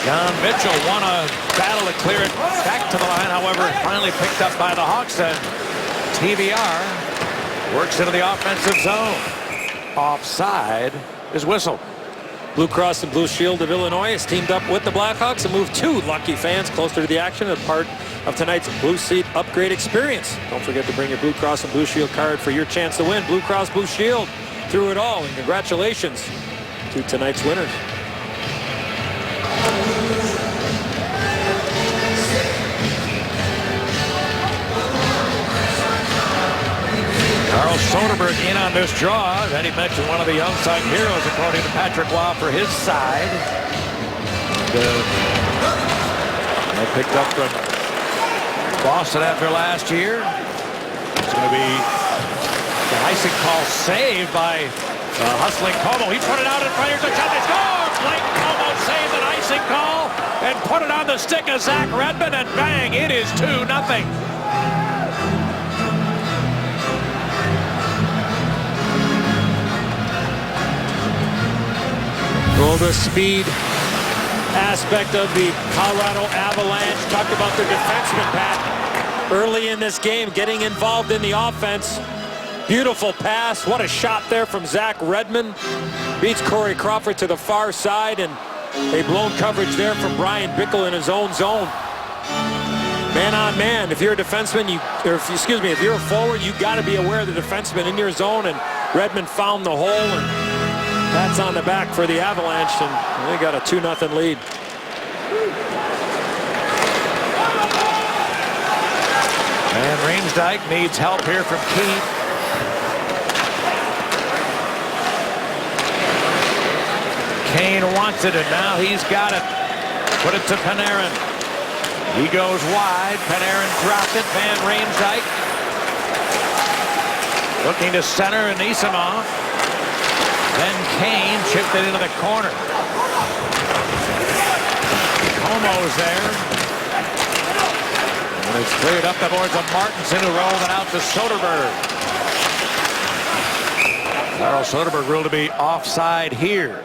John Mitchell won a battle to clear it back to the line. However, finally picked up by the Hawks. And TVR works into the offensive zone. Offside is whistled. Blue Cross and Blue Shield of Illinois has teamed up with the Blackhawks and moved 2 lucky fans closer to the action as part of tonight's Blue Seat Upgrade Experience. Don't forget to bring your Blue Cross and Blue Shield card for your chance to win. Blue Cross Blue Shield through it all, and congratulations to tonight's winners. Carl Soderberg in on this draw. Then he mentioned one of the unsung heroes, according to Patrick Waugh, for his side. They picked up from Boston after last year. It's going to be the icing call saved by hustling Como. He put it out in front. Here's a shot. They score! Blake Como saved an icing call and put it on the stick of Zach Redmond, and bang, it is 2-0. Well, the speed aspect of the Colorado Avalanche. Talked about their defenseman, Pat, early in this game, getting involved in the offense. Beautiful pass. What a shot there from Zach Redmond. Beats Corey Crawford to the far side, and a blown coverage there from Brian Bickle in his own zone. Man on man. If you're a defenseman, if you're a forward, you got to be aware of the defenseman in your zone, and Redmond found the hole, and that's on the back for the Avalanche, and they got a 2-0 lead. And Riemsdyk needs help here from Keith. Kane wants it, and now he's got it. Put it to Panarin. He goes wide. Panarin dropped it. Van Riemsdyk looking to center, and Isamov. Then Kane chipped it into the corner. Como's there. And it's cleared up the boards of Martinson, who rolled it out to Soderberg. Carl Soderberg ruled to be offside here.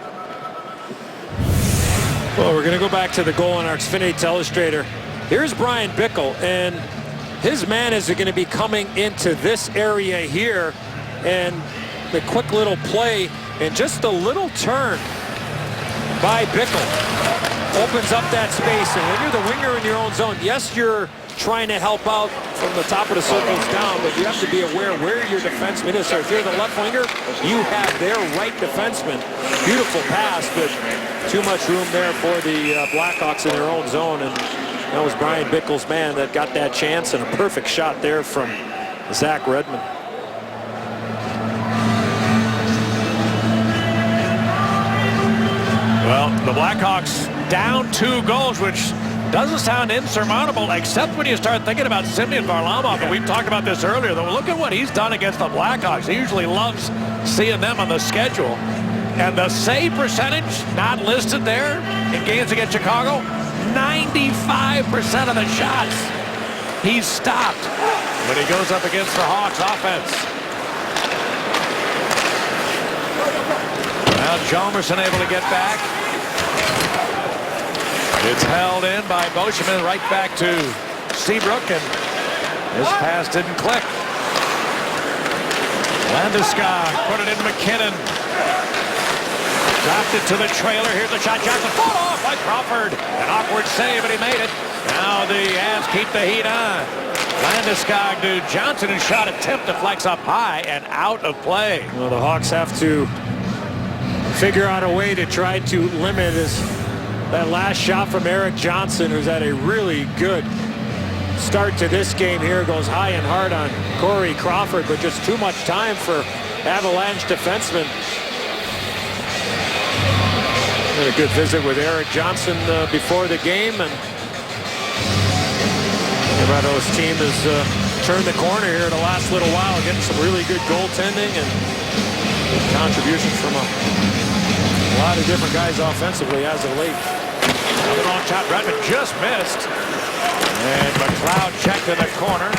Well, we're going to go back to the goal in our Xfinity Telestrator. Here's Brian Bickle, and his man is going to be coming into this area here, and the quick little play and just a little turn by Bickle opens up that space. And when you're the winger in your own zone, yes, you're trying to help out from the top of the circles down, but you have to be aware where your defenseman is. So if you're the left winger, you have their right defenseman. Beautiful pass, but too much room there for the Blackhawks in their own zone. And that was Brian Bickle's man that got that chance, and a perfect shot there from Zach Redmond. Well, the Blackhawks down 2 goals, which doesn't sound insurmountable, except when you start thinking about Semyon Varlamov. And we've talked about this earlier, though. Look at what he's done against the Blackhawks. He usually loves seeing them on the schedule. And the save percentage, not listed there in games against Chicago, 95% of the shots he's stopped when he goes up against the Hawks offense. Now Hjalmarsson able to get back. It's held in by Boschman, right back to Seabrook, and this pass didn't click. Landeskog put it in McKinnon. Dropped it to the trailer. Here's the shot. Johnson fought off by Crawford. An awkward save, but he made it. Now the Avs keep the heat on. Landeskog to Johnson, and shot attempt deflects up high and out of play. Well, the Hawks have to figure out a way to try to limit that last shot from Eric Johnson, who's had a really good start to this game here. Goes high and hard on Corey Crawford, but just too much time for Avalanche defensemen. Had a good visit with Eric Johnson before the game, and Colorado's team has turned the corner here in the last little while, getting some really good goaltending and good contributions from a lot of different guys offensively as of late. The long shot, Redmond just missed. And McLeod checked in the corner.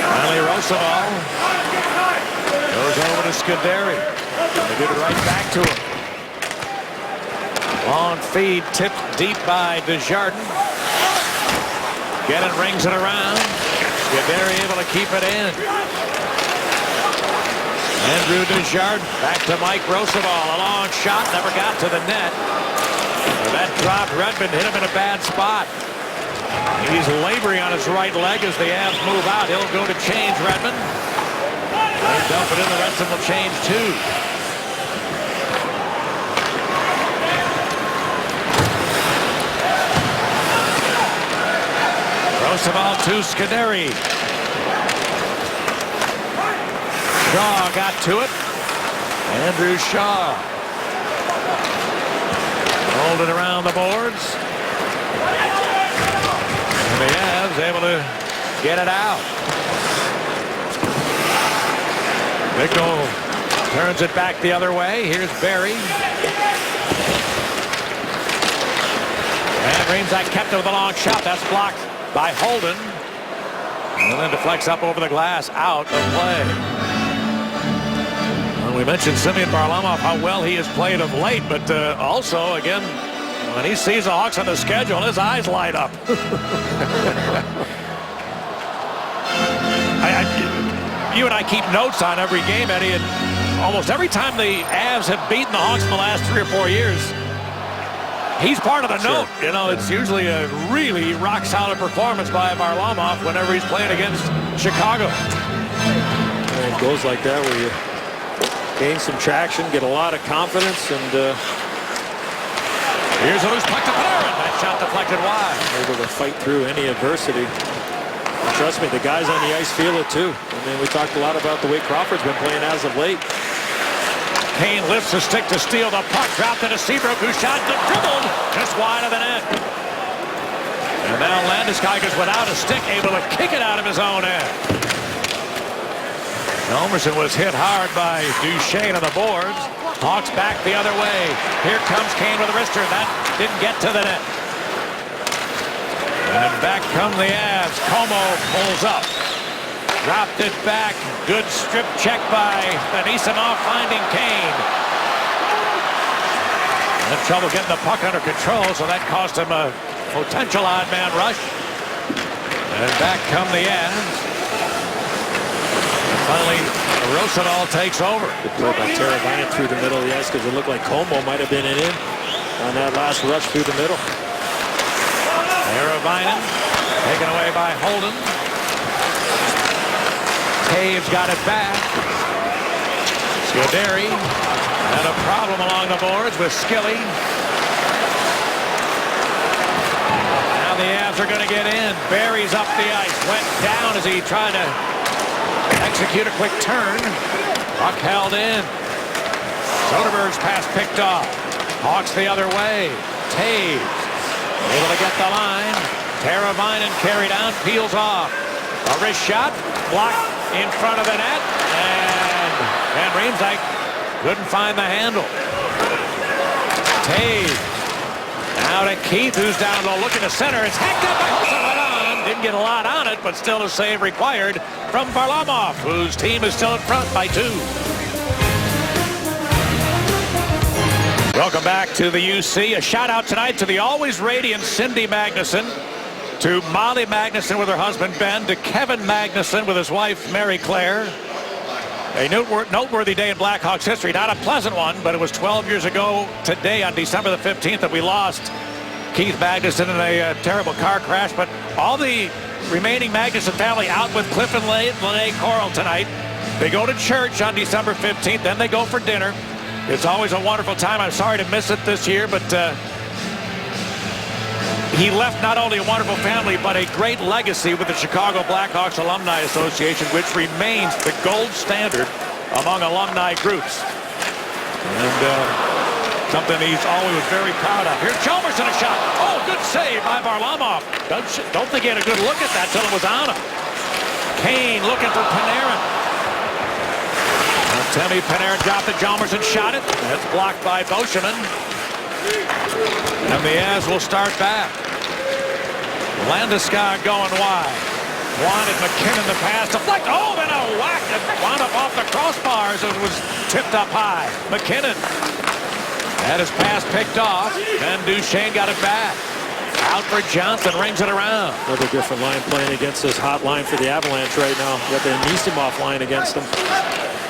Finally, Roosevelt goes over to Scuderi. They give it right back to him. Long feed tipped deep by Desjardins. Gannon rings it around. Scuderi able to keep it in. Andrew Desjardins back to Mike Roosevelt. A long shot, never got to the net. That dropped. Redmond hit him in a bad spot. He's laboring on his right leg as the Avs move out. He'll go to change Redmond. They dump it in, the rest of them will change too. Roosevelt to Scuderi. Shaw got to it. Andrew Shaw. Rolled it around the boards. And the Avs able to get it out. Bicknell turns it back the other way. Here's Barry. And Reamside kept it with a long shot. That's blocked by Holden. And then deflects up over the glass, out of play. Well, we mentioned Semyon Varlamov, how well he has played of late, but also, again, when he sees the Hawks on the schedule, his eyes light up. You and I keep notes on every game, Eddie, and almost every time the Avs have beaten the Hawks in the last 3 or 4 years, he's part of the note. You know, it's usually a really rock-solid performance by Varlamov whenever he's playing against Chicago. And it goes like that where you gain some traction, get a lot of confidence, and here's a loose puck to Panarin. That shot deflected wide. able to fight through any adversity. And trust me, the guys on the ice feel it too. I mean, we talked a lot about the way Crawford's been playing as of late. Kane lifts the stick to steal the puck, dropped into Seabrook, who shot the dribbled just wide of the net. And now Landeskog is without a stick, able to kick it out of his own end. Elmerson was hit hard by Duchesne on the boards. Hawks back the other way. Here comes Kane with a wrister. That didn't get to the net. And back come the Avs. Como pulls up. Dropped it back. Good strip check by Anisimov finding Kane. Had trouble getting the puck under control, so that cost him a potential odd man rush. And back come the Avs. And finally, Rosendahl takes over. Good play by Teravainen through the middle of the ice because it looked like Como might have been in on that last rush through the middle. Teravainen taken away by Holden. Taves got it back. Scuderi had a problem along the boards with Skilly. Now the Avs are going to get in. Barry's up the ice. Went down as he tried to execute a quick turn. Puck held in. Soderberg's pass picked off. Hawks the other way. Taves able to get the line. Teravainen carried on, peels off. A wrist shot, blocked in front of the net, and Van Riemsdyk couldn't find the handle. Taves now to Keith, who's down low, looking to center. It's hacked up by Hossa. Didn't get a lot on it, but still a save required from Varlamov, whose team is still in front by 2. Welcome back to the UC. A shout out tonight to the always radiant Cindy Magnuson, to Molly Magnuson with her husband Ben, to Kevin Magnuson with his wife Mary Claire. A noteworthy day in Blackhawks history. Not a pleasant one, but it was 12 years ago today on December the 15th that we lost Keith Magnuson in a terrible car crash. But all the remaining Magnuson family out with Cliff and Lene Coral tonight. They go to church on December 15th, then they go for dinner. It's always a wonderful time. I'm sorry to miss it this year, but he left not only a wonderful family, but a great legacy with the Chicago Blackhawks Alumni Association, which remains the gold standard among alumni groups. And something he's always very proud of. Here's Chalmers in a shot. Oh, good save by Varlamov. Don't think he had a good look at that till it was on him. Kane looking for Panarin. Temi Panarin dropped it. Chalmers and shot it. That's blocked by Boscheman. And the Avs will start back. Landeskog going wide. Wanted McKinnon the pass. Deflect. Oh, then a whack. It wound up off the crossbars as it was tipped up high. McKinnon had his pass picked off. Then Duchesne got it back. Out for Johnson. Rings it around. Another different line playing against this hot line for the Avalanche right now. You got the Anisimov line against them.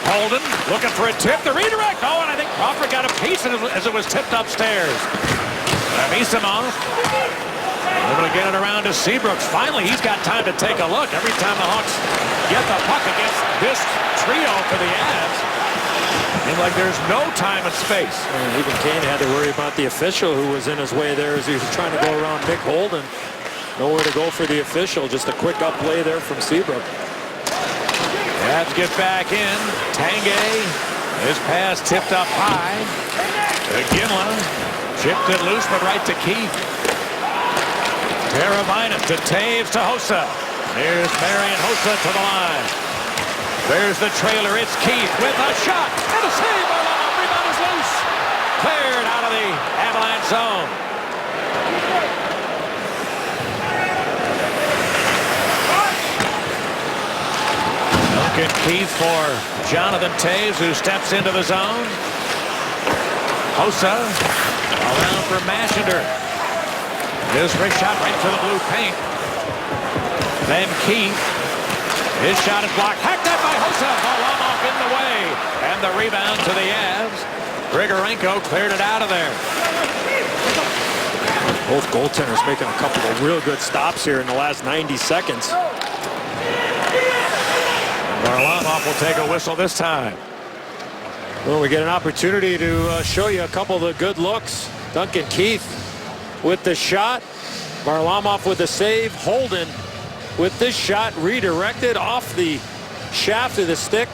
Holden looking for a tip. The redirect. Oh, and I think Crawford got a piece as it was tipped upstairs. Anisimov able to get it around to Seabrooks. Finally, he's got time to take a look. Every time the Hawks get the puck against this trio for the Avs, seems like there's no time and space. And even Kane had to worry about the official who was in his way there as he was trying to go around Nick Holden. Nowhere to go for the official. Just a quick up play there from Seabrook. Avs get back in. Tanguay, his pass tipped up high. Ginla chipped it loose, but right to Keith. Teravainen to Taves to Hossa. Here's Marian Hossa to the line. There's the trailer. It's Keith with a shot and a save. Rebound is loose. Cleared out of the Avalanche zone. Duncan Keith for Jonathan Taves, who steps into the zone. Hossa around for Mashinder. His wrist shot right to the blue paint. Then Keith. His shot is blocked. Hacked out by Hossa. Varlamov in the way. And the rebound to the Avs. Grigorenko cleared it out of there. Both goaltenders making a couple of real good stops here in the last 90 seconds. Varlamov will take a whistle this time. Well, we get an opportunity to show you a couple of the good looks. Duncan Keith with the shot. Varlamov with the save. Holden with this shot redirected off the shaft of the stick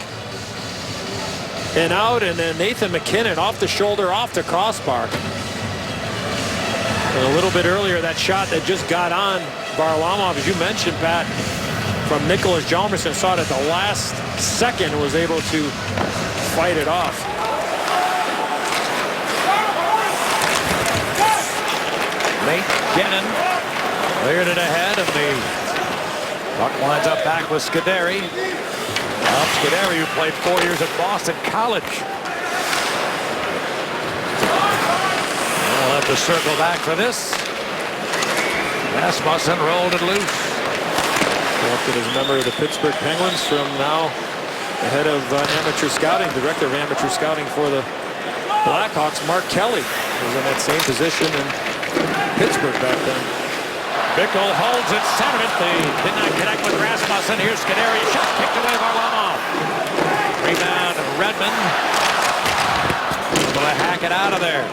and out, and then Nathan MacKinnon off the shoulder, off the crossbar. And a little bit earlier, that shot that just got on Varlamov, as you mentioned, Pat, from Nicholas Hjalmarsson, saw it at the last second and was able to fight it off. McKinnon cleared it ahead, and the puck winds up back with Scuderi. Scuderi, who played 4 years at Boston College. We'll have to circle back for this. Rasmussen rolled it loose. Selected as a member of the Pittsburgh Penguins, from now the head of amateur scouting, director of amateur scouting for the Blackhawks, Mark Kelly, was in that same position in Pittsburgh back then. Bickle holds it, centered it. They did not connect with Rasmussen. Here's Scuderi. Shot kicked away by Varlamov. Rebound, Redmond. Able to hack it out of there.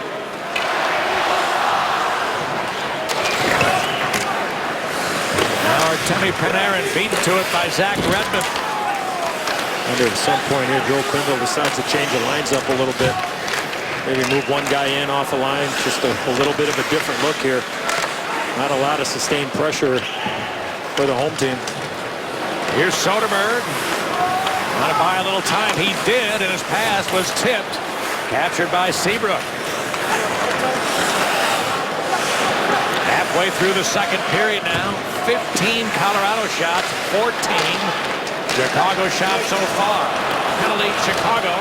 Now Artemi Panarin beaten to it by Zach Redmond. Under at some point here, Joe Quenneville decides to change the lines up a little bit. Maybe move one guy in off the line. Just a little bit of a different look here. Not a lot of sustained pressure for the home team. Here's Soderberg. Want to buy a little time. He did, and his pass was tipped. Captured by Seabrook. Halfway through the second period now. 15 Colorado shots, 14 Chicago shots so far. Penalty Chicago.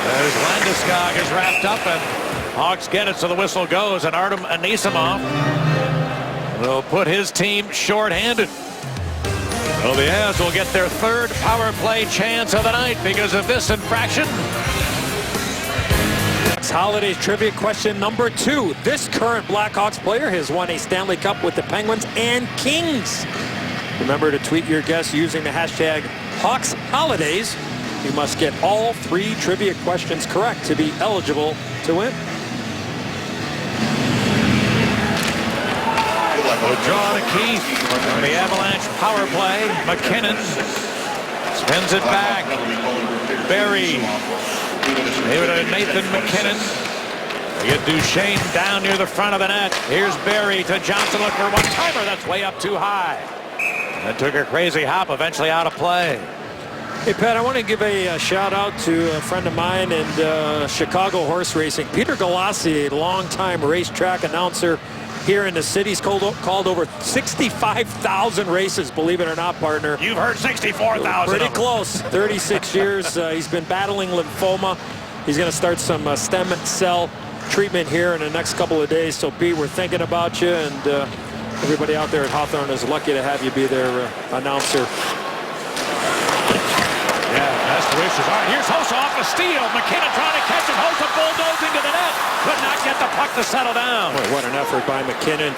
As Landeskog is wrapped up, and Hawks get it, so the whistle goes, and Artem Anisimov will put his team short-handed. Well, the Avs will get their third power play chance of the night because of this infraction. Holidays trivia question number 2. This current Blackhawks player has won a Stanley Cup with the Penguins and Kings. Remember to tweet your guess using the hashtag HawksHolidays. You must get all 3 trivia questions correct to be eligible to win. Draw to Keith on the Avalanche power play. McKinnon spins it back. Barry. Nathan McKinnon. They get Duchesne down near the front of the net. Here's Barry to Johnson. Look for a one-timer. That's way up too high. And took a crazy hop, eventually out of play. Hey, Pat, I want to give a shout-out to a friend of mine in Chicago horse racing. Peter Galassi, a longtime racetrack announcer here in the city. He's called over 65,000 races, believe it or not, partner. You've heard 64,000. Pretty close. 36 years. He's been battling lymphoma. He's going to start some stem cell treatment here in the next couple of days. So, Pete, we're thinking about you, and everybody out there at Hawthorne is lucky to have you be their announcer. Yeah, Best wishes. All right, here's Hossa off a steal. McKinnon trying to catch it. Hossa bulldozing to the net. Could not get the puck to settle down. Boy, what an effort by McKinnon.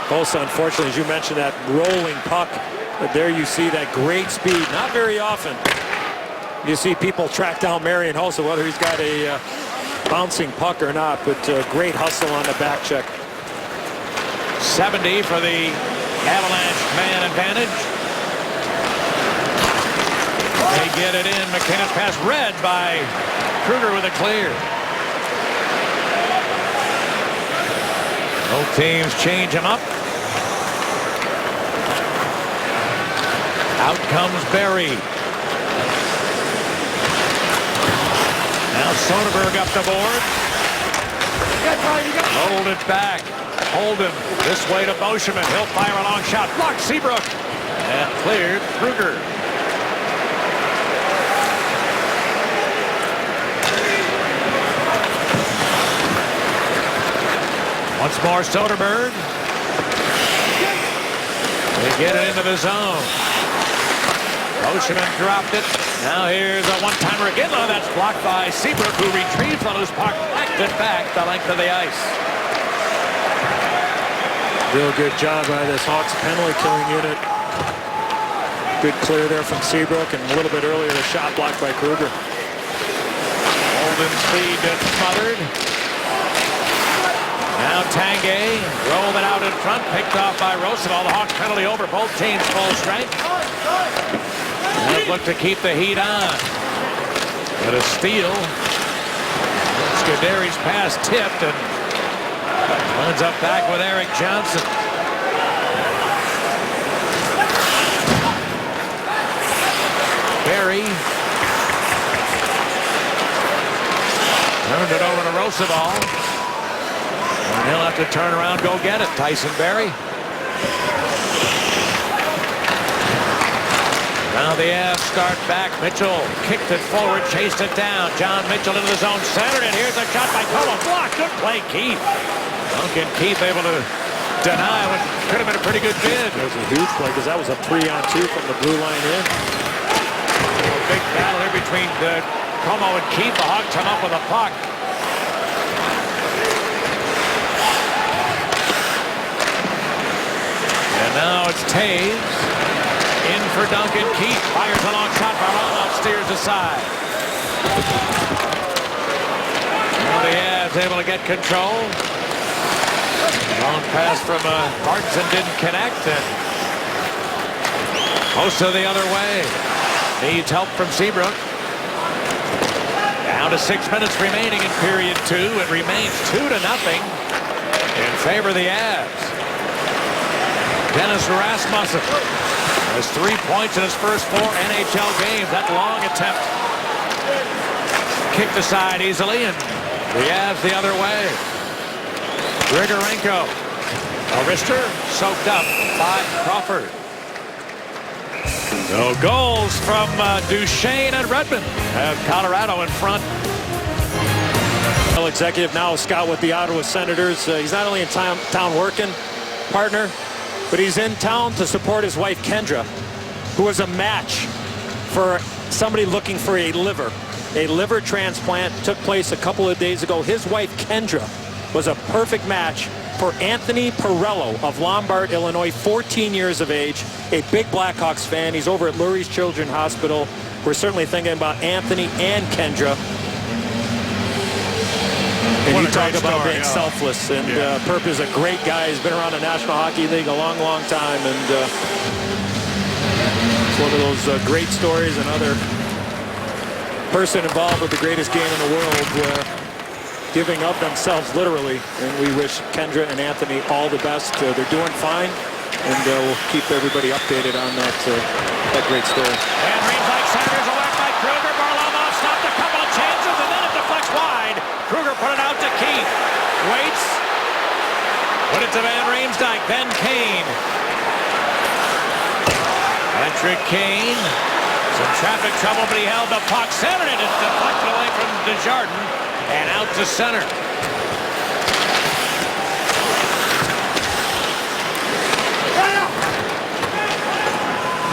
Hossa, unfortunately, as you mentioned, that rolling puck. But there you see that great speed. Not very often you see people track down Marian Hossa, whether he's got a bouncing puck or not, but great hustle on the back check. 70 for the Avalanche man advantage. They get it in. McKinnon's pass read by Kruger with a clear. Both teams change him up. Out comes Barry. Now Soderberg up the board. Rolled it back. Holden this way to Beauchemin. He'll fire a long shot. Blocked Seabrook. And cleared Kruger. Once more Soderberg. They get it into the zone. Beauchemin dropped it. Now here's a one-timer again. Oh, that's blocked by Seabrook, who retrieves the loose puck, backed it back the length of the ice. Real good job by this Hawks penalty killing unit. Good clear there from Seabrook, and a little bit earlier the shot blocked by Kruger. Holden's feed gets smothered. Now Tanguay rolled it out in front, picked off by Rosenthal. The Hawks penalty over, both teams full strength. And look to keep the heat on. But a steal. Scuderi's pass tipped and ends up back with Eric Johnson. Barry turned it over to Rosenthal. And he'll have to turn around, go get it. Tyson Barry. Now the Avs start back. Mitchell kicked it forward, chased it down. John Mitchell into the zone, centered it. Here's a shot by Colo. Blocked. Good play, Keith. Duncan Keith able to deny what could have been a pretty good bid. That was a huge play because that was a 3-on-2 from the blue line in. A big battle here between Como and Keith. The Hawks come up with a puck. And now it's Taves. In for Duncan Keith. Fires a long shot. Varlamov steers aside. Now the Avs able to get control. Long pass from Martinson didn't connect. And Hossa the other way. Needs help from Seabrook. Down to 6 minutes remaining in period 2. It remains 2-0 in favor of the Avs. Dennis Rasmussen has 3 points in his first 4 NHL games. That long attempt kicked aside easily, and the Avs the other way. Grigorenko. Arister soaked up by Crawford. So goals from Duchesne and Redmond have Colorado in front. Executive now a scout with the Ottawa Senators. He's not only in town working, partner, but he's in town to support his wife Kendra, who was a match for somebody looking for a liver. A liver transplant took place a couple of days ago. His wife Kendra was a perfect match for Anthony Perello of Lombard, Illinois, 14 years of age, a big Blackhawks fan. He's over at Lurie's Children's Hospital. We're certainly thinking about Anthony and Kendra. And you talk about being selfless, and Perp is a great guy. He's been around the National Hockey League a long, long time, and it's one of those great stories. Another person involved with the greatest game in the world, giving up themselves literally, and we wish Kendra and Anthony all the best. They're doing fine, and we'll keep everybody updated on that great story. And reads like Sanders away by Kruger. Varlamov stopped a couple of chances, and then it deflects wide. Kruger put it out to Keith. Waits. Put it to Van Riemsdyk. Then Kane. Patrick Kane. Some traffic trouble, but he held the puck. Centered it. It's deflected away from Desjardins and out to center.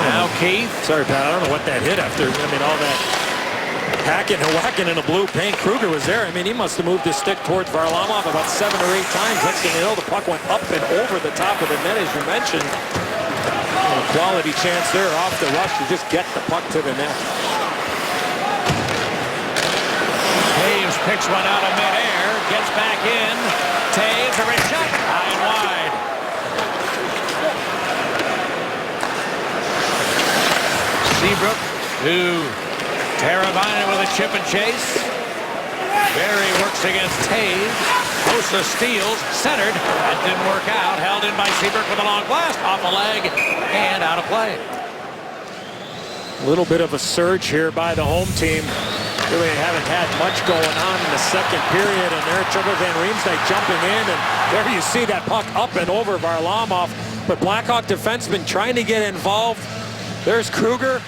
Now Keith. Sorry, Pat. I don't know what that hit after. I mean, all that hacking and whacking in the blue paint. Kruger was there. I mean, he must have moved his stick towards Varlamov about 7 or 8 times. Next thing you know, the puck went up and over the top of the net, as you mentioned. A quality chance there off the rush to just get the puck to the net. Taves picks one out of midair, gets back in. Taves, a wrist shot, high and wide. Seabrook to Teravainen with a chip and chase. Barry works against Taves. Hossa steals, centered. That didn't work out. Held in by Seabrook with a long blast. Off a leg and out of play. A little bit of a surge here by the home team. Really haven't had much going on in the second period, and there Trevor Van Riemsdyk jumping in, and there you see that puck up and over Varlamov. But Blackhawk defenseman trying to get involved. There's Kruger.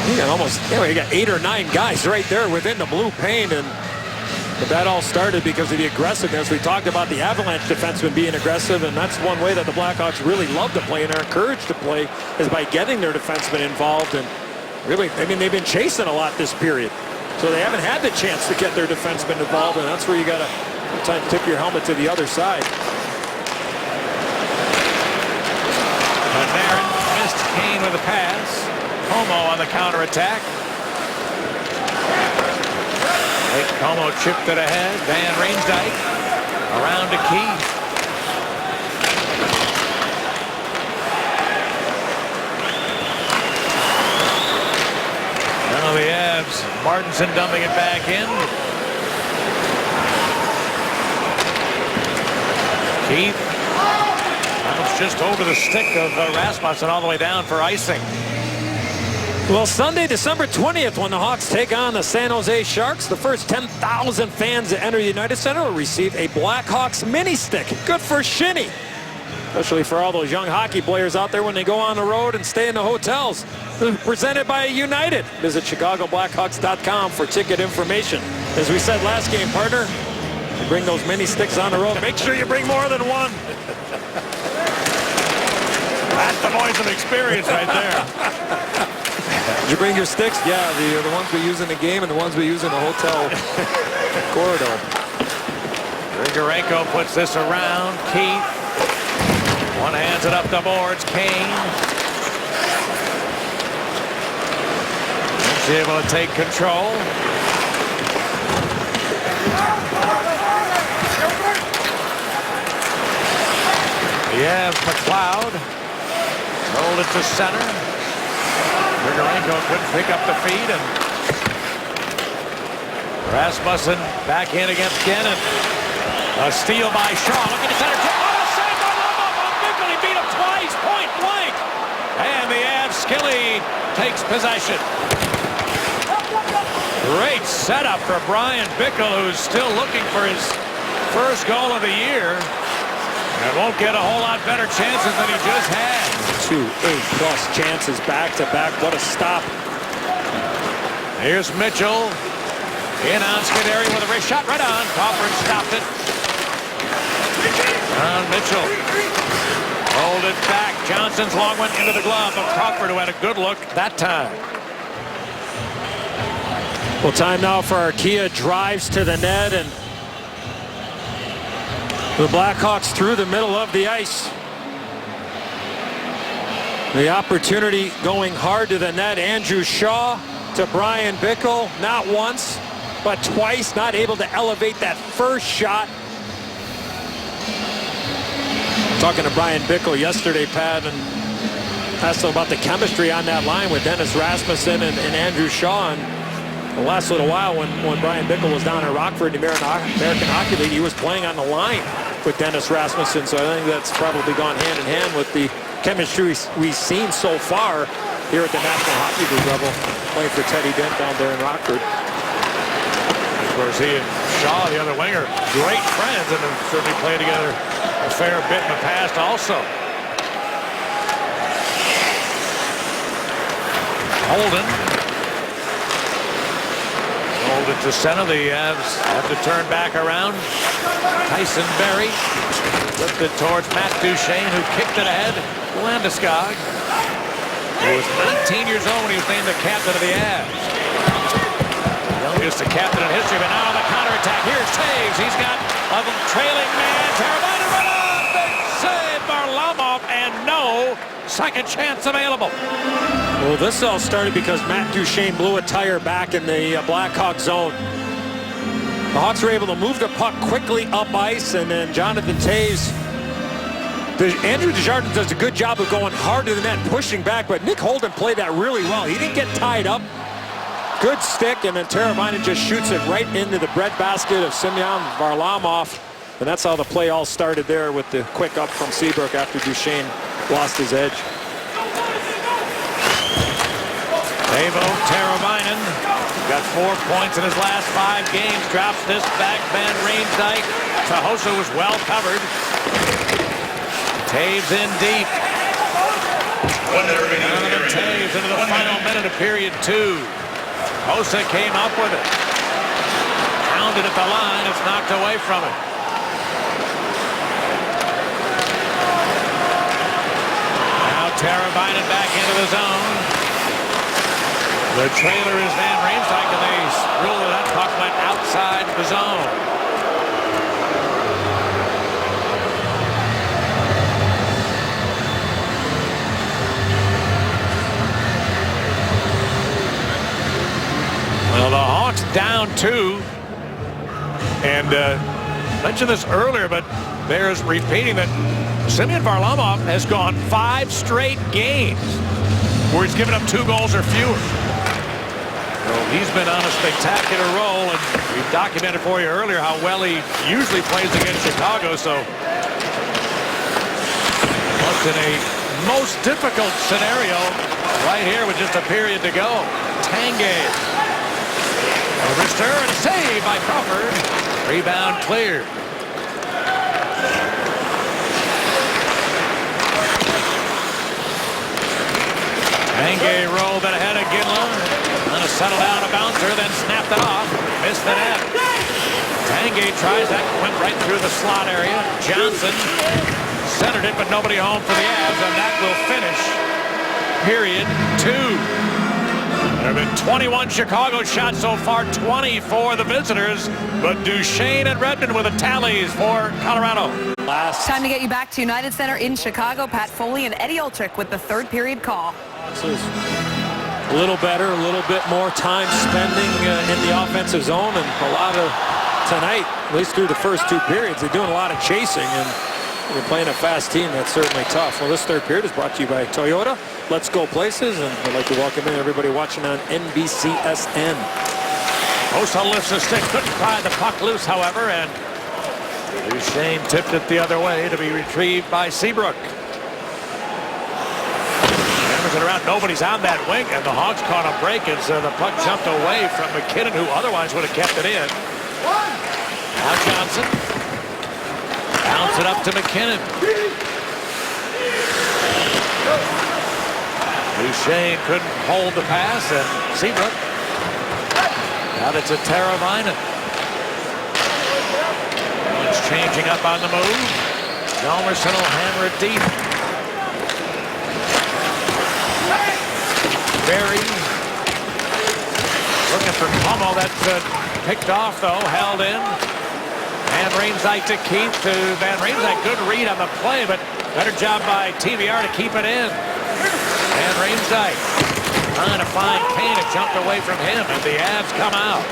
He got 8 or 9 guys right there within the blue paint, but that all started because of the aggressiveness. We talked about the Avalanche defensemen being aggressive, and that's one way that the Blackhawks really love to play and are encouraged to play is by getting their defensemen involved. And really, I mean, they've been chasing a lot this period, so they haven't had the chance to get their defensemen involved, and that's where you got to sometimes tip your helmet to the other side. Marin missed Kane with a pass. Como on the counterattack. Como chipped it ahead. Van Riemsdyk around to Keith. Now the Avs. Martinson dumping it back in. Keith. Almost just over the stick of Rasmussen all the way down for icing. Well, Sunday, December 20th, when the Hawks take on the San Jose Sharks, the first 10,000 fans that enter the United Center will receive a Blackhawks mini stick. Good for Shinny, especially for all those young hockey players out there when they go on the road and stay in the hotels. Presented by United. Visit ChicagoBlackhawks.com for ticket information. As we said last game, partner, you bring those mini sticks on the road. Make sure you bring more than one. That's the voice of experience right there. Did you bring your sticks? Yeah, the ones we use in the game and the ones we use in the hotel corridor. Grigorenko puts this around. Keith. One hands it up the boards. Kane. He's able to take control. Yeah, McLeod. Rolled it to center. Grigorenko couldn't pick up the feed, and Rasmussen back in against Gannon. A steal by Shaw. Look at the center. Oh, save by Lobo. Bickle. He beat him twice, point blank. And the Avs, Skilly takes possession. Great setup for Brian Bickle, who's still looking for his first goal of the year. And won't get a whole lot better chances than he just had. 2 8+ chances back to back. What a stop. Here's Mitchell. In on Scuderi with a wrist shot right on. Crawford stopped it. On Mitchell. Hold it back. Johnson's long one into the glove of Crawford, who had a good look that time. Well, time now for Arkia. Drives to the net, and the Blackhawks through the middle of the ice. The opportunity going hard to the net. Andrew Shaw to Brian Bickle. Not once, but twice. Not able to elevate that first shot. Talking to Brian Bickle yesterday, Pat, and asked him about the chemistry on that line with Dennis Rasmussen and Andrew Shaw. And the last little while when Brian Bickle was down in Rockford in the American Hockey League, he was playing on the line with Dennis Rasmussen. So I think that's probably gone hand in hand with the chemistry we've seen so far here at the National Hockey League level, playing for Teddy Dent down there in Rockford. Of course, he and Shaw, the other winger, great friends, and have certainly played together a fair bit in the past also. Holden. Hold it to center. The Avs have to turn back around. Tyson Berry flipped it towards Matt Duchene, who kicked it ahead. Landeskog. He was 19 years old when he was named the captain of the Avs. Youngest captain in history, but now on the counterattack. Here's Taves. He's got a trailing man. Teravainen run off. Big save. Varlamov, and no second chance available. Well, this all started because Matt Duchene blew a tire back in the Blackhawk zone. The Hawks were able to move the puck quickly up ice, and then Jonathan Toews. Andrew Desjardins does a good job of going hard to the net, pushing back, but Nick Holden played that really well. He didn't get tied up. Good stick, and then Teravainen just shoots it right into the breadbasket of Semyon Varlamov. And that's how the play all started there with the quick up from Seabrook after Duchene lost his edge. Teuvo Teravainen got 4 points in his last 5 games. Drops this back. Van Riemsdyk. Tahosa was well covered. Taves in deep. Taves into the final minute of period 2. Hossa came up with it. Pounded at the line. It's knocked away from him. Now Teravainen back into the zone. The trailer is Van Riemsdyk, and they rule that puck went outside the zone. Well, the Hawks down 2, and mentioned this earlier, but there's repeating that Semyon Varlamov has gone 5 straight games where he's given up 2 goals or fewer. So he's been on a spectacular roll, and we've documented for you earlier how well he usually plays against Chicago. So what's in a most difficult scenario right here with just a period to go. Tanguay. Rister, and a save by Crawford. Rebound cleared. Tanguay rolled it ahead of Ginla. Going to settle down a bouncer, then snapped it off. Missed the net. Tanguay tries that. Went right through the slot area. Johnson centered it, but nobody home for the Avs, and that will finish period 2. There have been 21 Chicago shots so far, 20 for the visitors, but Duchene and Redmond with the tallies for Colorado. Time to get you back to United Center in Chicago. Pat Foley and Eddie Olczyk with the third period call. A little better, a little bit more time spending in the offensive zone, and a lot of tonight, at least through the first 2 periods, they're doing a lot of chasing, and you're playing a fast team. That's certainly tough. Well, this third period is brought to you by Toyota. Let's go places, and I'd like to welcome in everybody watching on NBCSN. Hossa lifts the stick, couldn't pry the puck loose, however, and Duchene tipped it the other way to be retrieved by Seabrook. Hammers it around, nobody's on that wing, and the Hawks caught a break as the puck jumped away from McKinnon, who otherwise would have kept it in. Now Johnson. Bounce it up to McKinnon. Duchene couldn't hold the pass, and Seabrook. Now it's a Teravainen. One's changing up on the move. Hjalmarsson will hammer it deep. Barry looking for Como. That's picked off, though, held in. Van Riemsdyk to Keith to Van Riemsdyk. Good read on the play, but better job by TVR to keep it in. Van Riemsdyk trying to find Kane. It jumped away from him, and the Avs come out.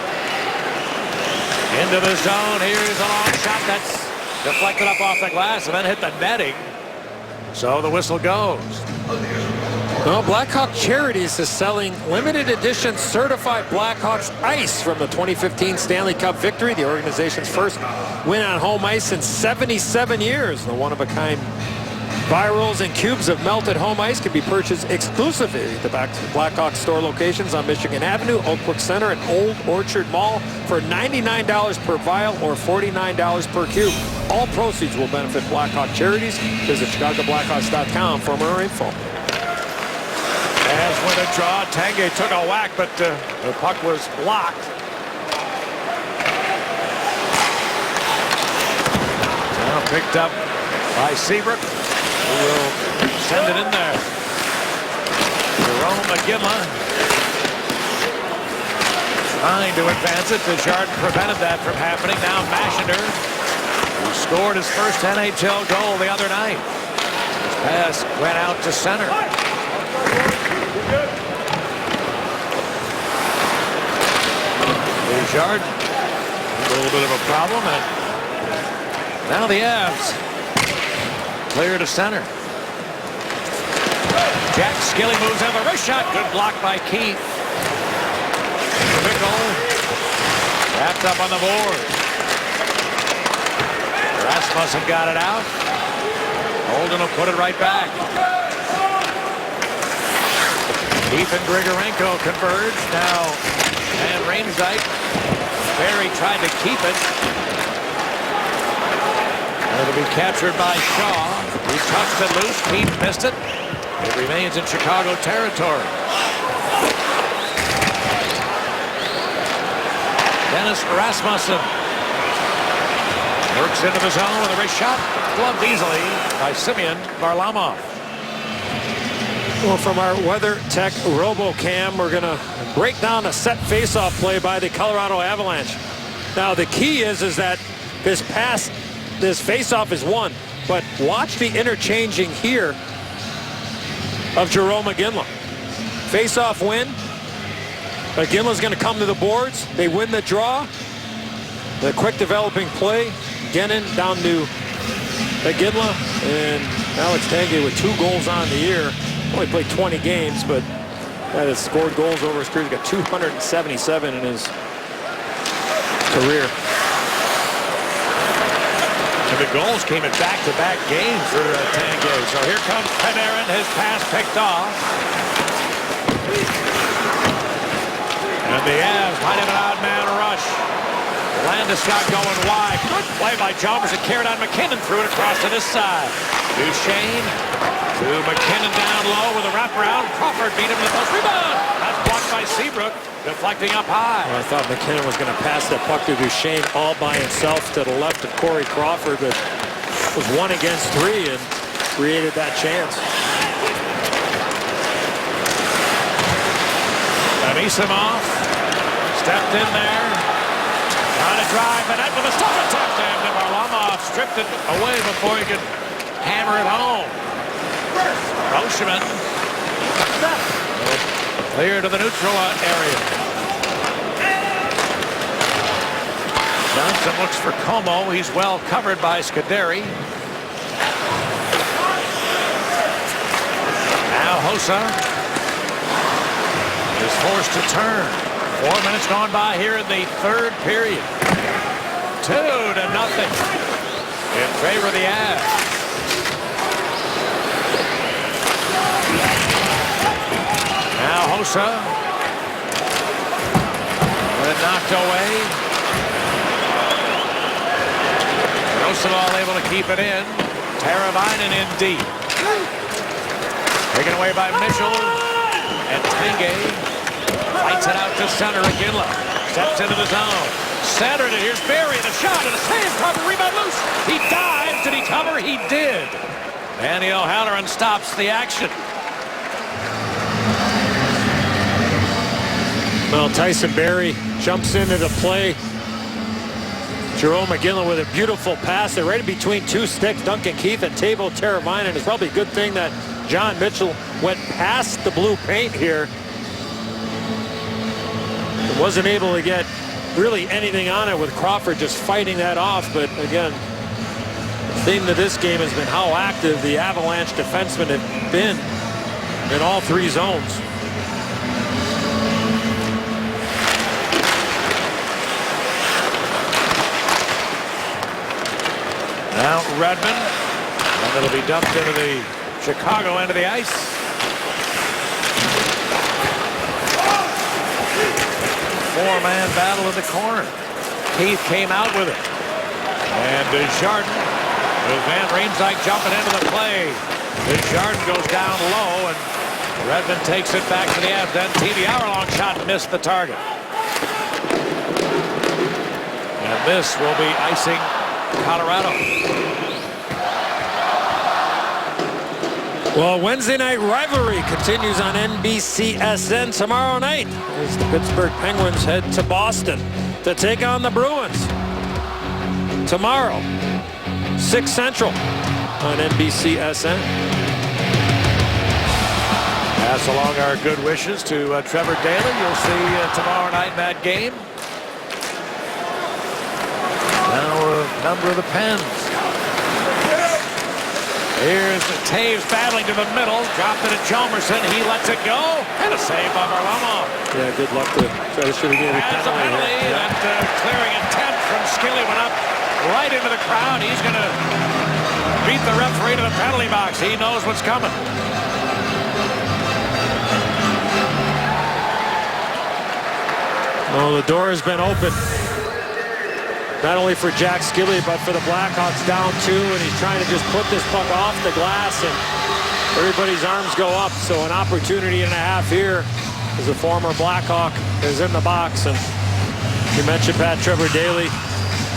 Into the zone. Here's a long shot that's deflected up off the glass and then hit the netting. So the whistle goes. Well, Blackhawk Charities is selling limited edition certified Blackhawks ice from the 2015 Stanley Cup victory, the organization's first win on home ice in 77 years. The one-of-a-kind virals and cubes of melted home ice can be purchased exclusively at the Blackhawk store locations on Michigan Avenue, Oakbrook Center, and Old Orchard Mall for $99 per vial or $49 per cube. All proceeds will benefit Blackhawk Charities. Visit ChicagoBlackhawks.com for more info. As with a draw, Tanguay took a whack, but the puck was blocked. Now picked up by Seabrook, who will send it in there. Jerome McGinley trying to advance it. Desjardins prevented that from happening. Now Mashinter, who scored his first NHL goal the other night. His pass went out to center. Desjardins, a little bit of a problem, and now the Avs clear to center. Jack Skilly moves on the wrist shot. Good block by Keith. Mickle wrapped up on the board. Rasmussen got it out. Holden will put it right back. Keith and Grigorenko converge now. And Riemsdyk. Barry tried to keep it. It'll be captured by Shaw. He touched it loose. Keith missed it. It remains in Chicago territory. Dennis Rasmussen works into the zone with a wrist shot. Gloved easily by Simeon Varlamov. Well, from our WeatherTech RoboCam, we're going to break down a set face-off play by the Colorado Avalanche. Now, the key is that this face-off is won, but watch the interchanging here of Jerome McGinley. Face-off win. McGinley's going to come to the boards. They win the draw. The quick developing play. Gennin down to McGinley, and Alex Tanguay with 2 goals on the year. Only played 20 games, but that has scored goals over his career. He's got 277 in his career. And the goals came in back-to-back games for Tanguay. So here comes Panarin, his pass picked off. And the Avs might have an odd man rush. Landeskog going wide. Good play by Chalmers and carried on McKinnon. Threw it across to this side. Duchesne to McKinnon down low with a wraparound. Crawford beat him to the post. Rebound! That's blocked by Seabrook. Deflecting up high. Well, I thought McKinnon was going to pass that puck to Duchesne all by himself to the left of Corey Crawford, but was 1 against 3 and created that chance. Anisimov stepped in there. Trying to drive the net with a stop attempt, and Varlamov stripped it away before he could hammer it home. Roshaman clear to the neutral area. Johnson looks for Como. He's well covered by Scuderi. Now Hossa is forced to turn. 4 minutes gone by here in the third period. 2-0 in favor of the Avs. Now Hossa. But knocked away. Rosenthal able to keep it in. Teravainen in deep. Taken away by Mitchell. And Tanguay fights it out to center. McGinley steps into the zone. Centered it. Here's Barry. The shot and a save. Cover. Rebound loose. He dives. Did he cover? He did. Danny O'Halloran stops the action. Well, Tyson Barrie jumps into the play. Jerome McGinley with a beautiful pass. They're right between 2 sticks. Duncan Keith and Teuvo Teravainen. It's probably a good thing that John Mitchell went past the blue paint here. Wasn't able to get really anything on it with Crawford just fighting that off. But again, the theme of this game has been how active the Avalanche defensemen have been in all 3 zones. Now Redmond, and it'll be dumped into the Chicago end of the ice. Four-man battle in the corner. Keith came out with it. And Desjardins with Van Riemsdyk jumping into the play. Desjardins goes down low, and Redmond takes it back to the Avs. Then TV hour-long shot missed the target. And this will be icing Colorado. Well, Wednesday night rivalry continues on NBCSN tomorrow night as the Pittsburgh Penguins head to Boston to take on the Bruins. Tomorrow, 6 Central on NBCSN. Pass along our good wishes to Trevor Daley. You'll see tomorrow night in that game. Now a number of the Pens. Here's Taves battling to the middle. Dropped it at Chalmerson. He lets it go. And a save by Varlamov. Yeah, good luck to try to shoot again. Has a penalty. That clearing attempt from Skilly went up right into the crowd. He's going to beat the referee to the penalty box. He knows what's coming. Well, the door has been open. Not only for Jack Skilly, but for the Blackhawks down 2, and he's trying to just put this puck off the glass, and everybody's arms go up. So an opportunity and a half here as a former Blackhawk is in the box. And you mentioned Pat Trevor Daley.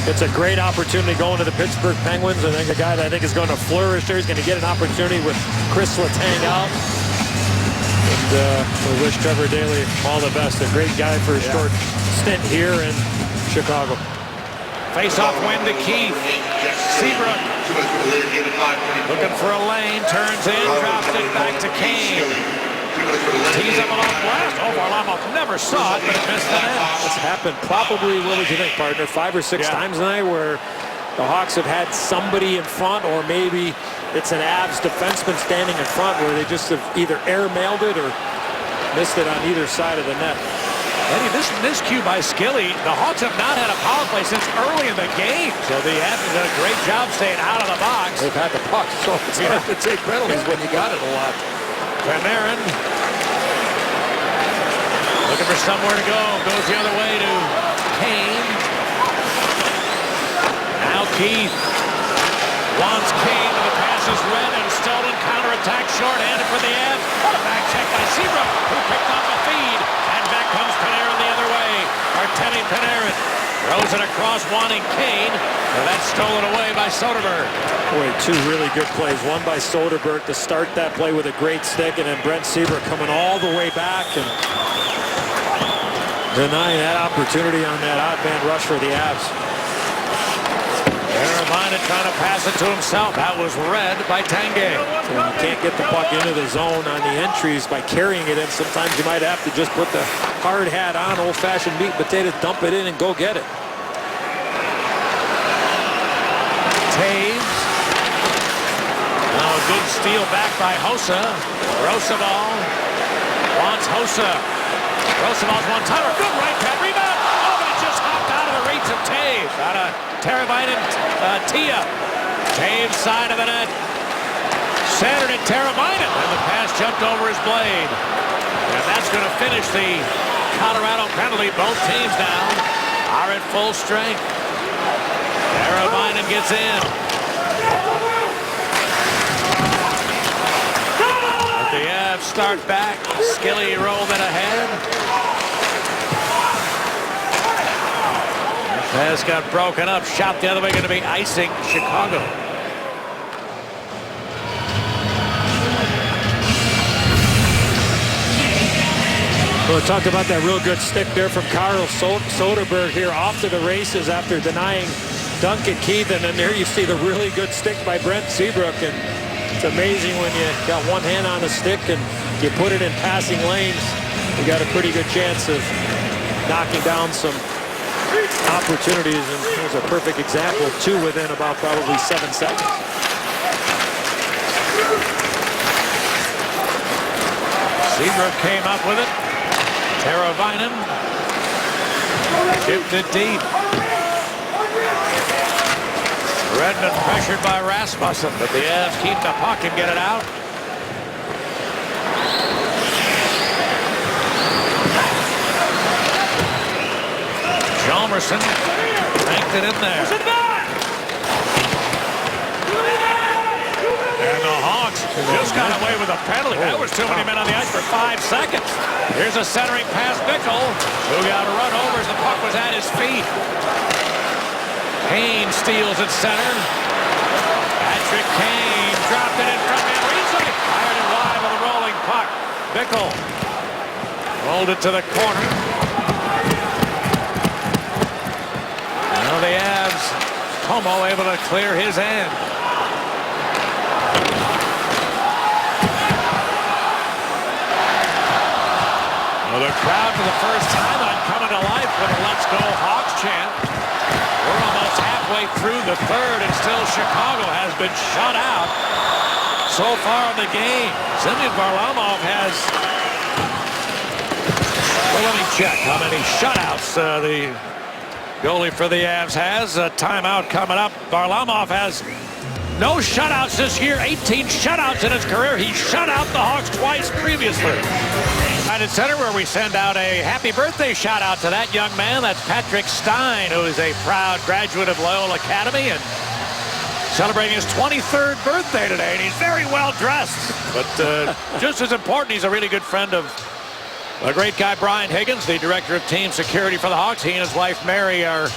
It's a great opportunity going to the Pittsburgh Penguins. I think a guy that I think is going to flourish there. He's going to get an opportunity with Chris Letang out. And we wish Trevor Daley all the best. A great guy for a short stint here in Chicago. Face-off win to Keith. Seabrook looking for a lane, turns in, drops it back to Kane. Tees up a long blast. Oh, Varlamov never saw it, but it missed the net. It's happened probably, what would you think, partner, 5 or 6 times tonight where the Hawks have had somebody in front, or maybe it's an Avs defenseman standing in front where they just have either air-mailed it or missed it on either side of the net. Eddie, this miscue by Skilly, the Hawks have not had a power play since early in the game. So the Avs have done a great job staying out of the box. They've had the puck, so it's hard to take penalties when you got it a lot. Panarin looking for somewhere to go. Goes the other way to Kane. Now Keith wants Kane, and the pass is red and stolen. Counterattack short-handed for the Avs. What a back check by Seabrook, who picked up a feed. And back comes Panarin the other way. Artemi Panarin throws it across, wanting Kane. And that's stolen away by Soderberg. Boy, 2 really good plays. One by Soderberg to start that play with a great stick, and then Brent Seabrook coming all the way back and denying that opportunity on that odd man rush for the Avs. Teravainen trying to pass it to himself. That was read by Tanguay. So you can't get the puck into the zone on the entries by carrying it in. Sometimes you might have to just put the hard hat on, old-fashioned meat and potatoes, dump it in and go get it. Taves. Now a good steal back by Hossa. Roosevelt wants Hossa. Roosevelt's one-timer. Good right-hand rebound. Oh, but it just hopped out of the reach of Taves. Out of Teravainen, Tia. Taves side of the net. Centered at Teravainen. And the pass jumped over his blade. And that's going to finish the Colorado penalty. Both teams now are at full strength. Teravainen gets in. But the Avs start back. Skilly rolled it ahead. Pass got broken up. Shot the other way, going to be icing Chicago. Well, talked about that real good stick there from Carl Soderberg here off to the races after denying Duncan Keith. And then there you see the really good stick by Brent Seabrook. And it's amazing when you got one hand on the stick and you put it in passing lanes. You got a pretty good chance of knocking down some opportunities, and here's a perfect example. 2 within about probably 7 seconds. Seabrook came up with it. Teravainen tipped it deep. Redmond pressured by Rasmussen, but the Avs keep the puck and get it out. Chalmerson banked it in there. And the Hawks just got away with a penalty. That was too many men on the ice for 5 seconds. Here's a centering pass, Bickle, who got run over as the puck was at his feet. Kane steals at center. Patrick Kane dropped it in front of him. Bickle rolled it to the corner. Now the Avs, Como able to clear his end. Well, the crowd for the first time on coming to life with a Let's Go Hawks chant. We're almost halfway through the third, and still Chicago has been shut out so far in the game. Semyon Varlamov has, well, let me check how many shutouts the goalie for the Avs has. A timeout coming up. Varlamov has no shutouts this year, 18 shutouts in his career. He shut out the Hawks twice previously. United Center, where we send out a happy birthday shout out to that young man. That's Patrick Stein, who is a proud graduate of Loyola Academy and celebrating his 23rd birthday today, and he's very well dressed. But just as important, he's a really good friend of a great guy, Brian Higgins, the director of team security for the Hawks. He and his wife, Mary, are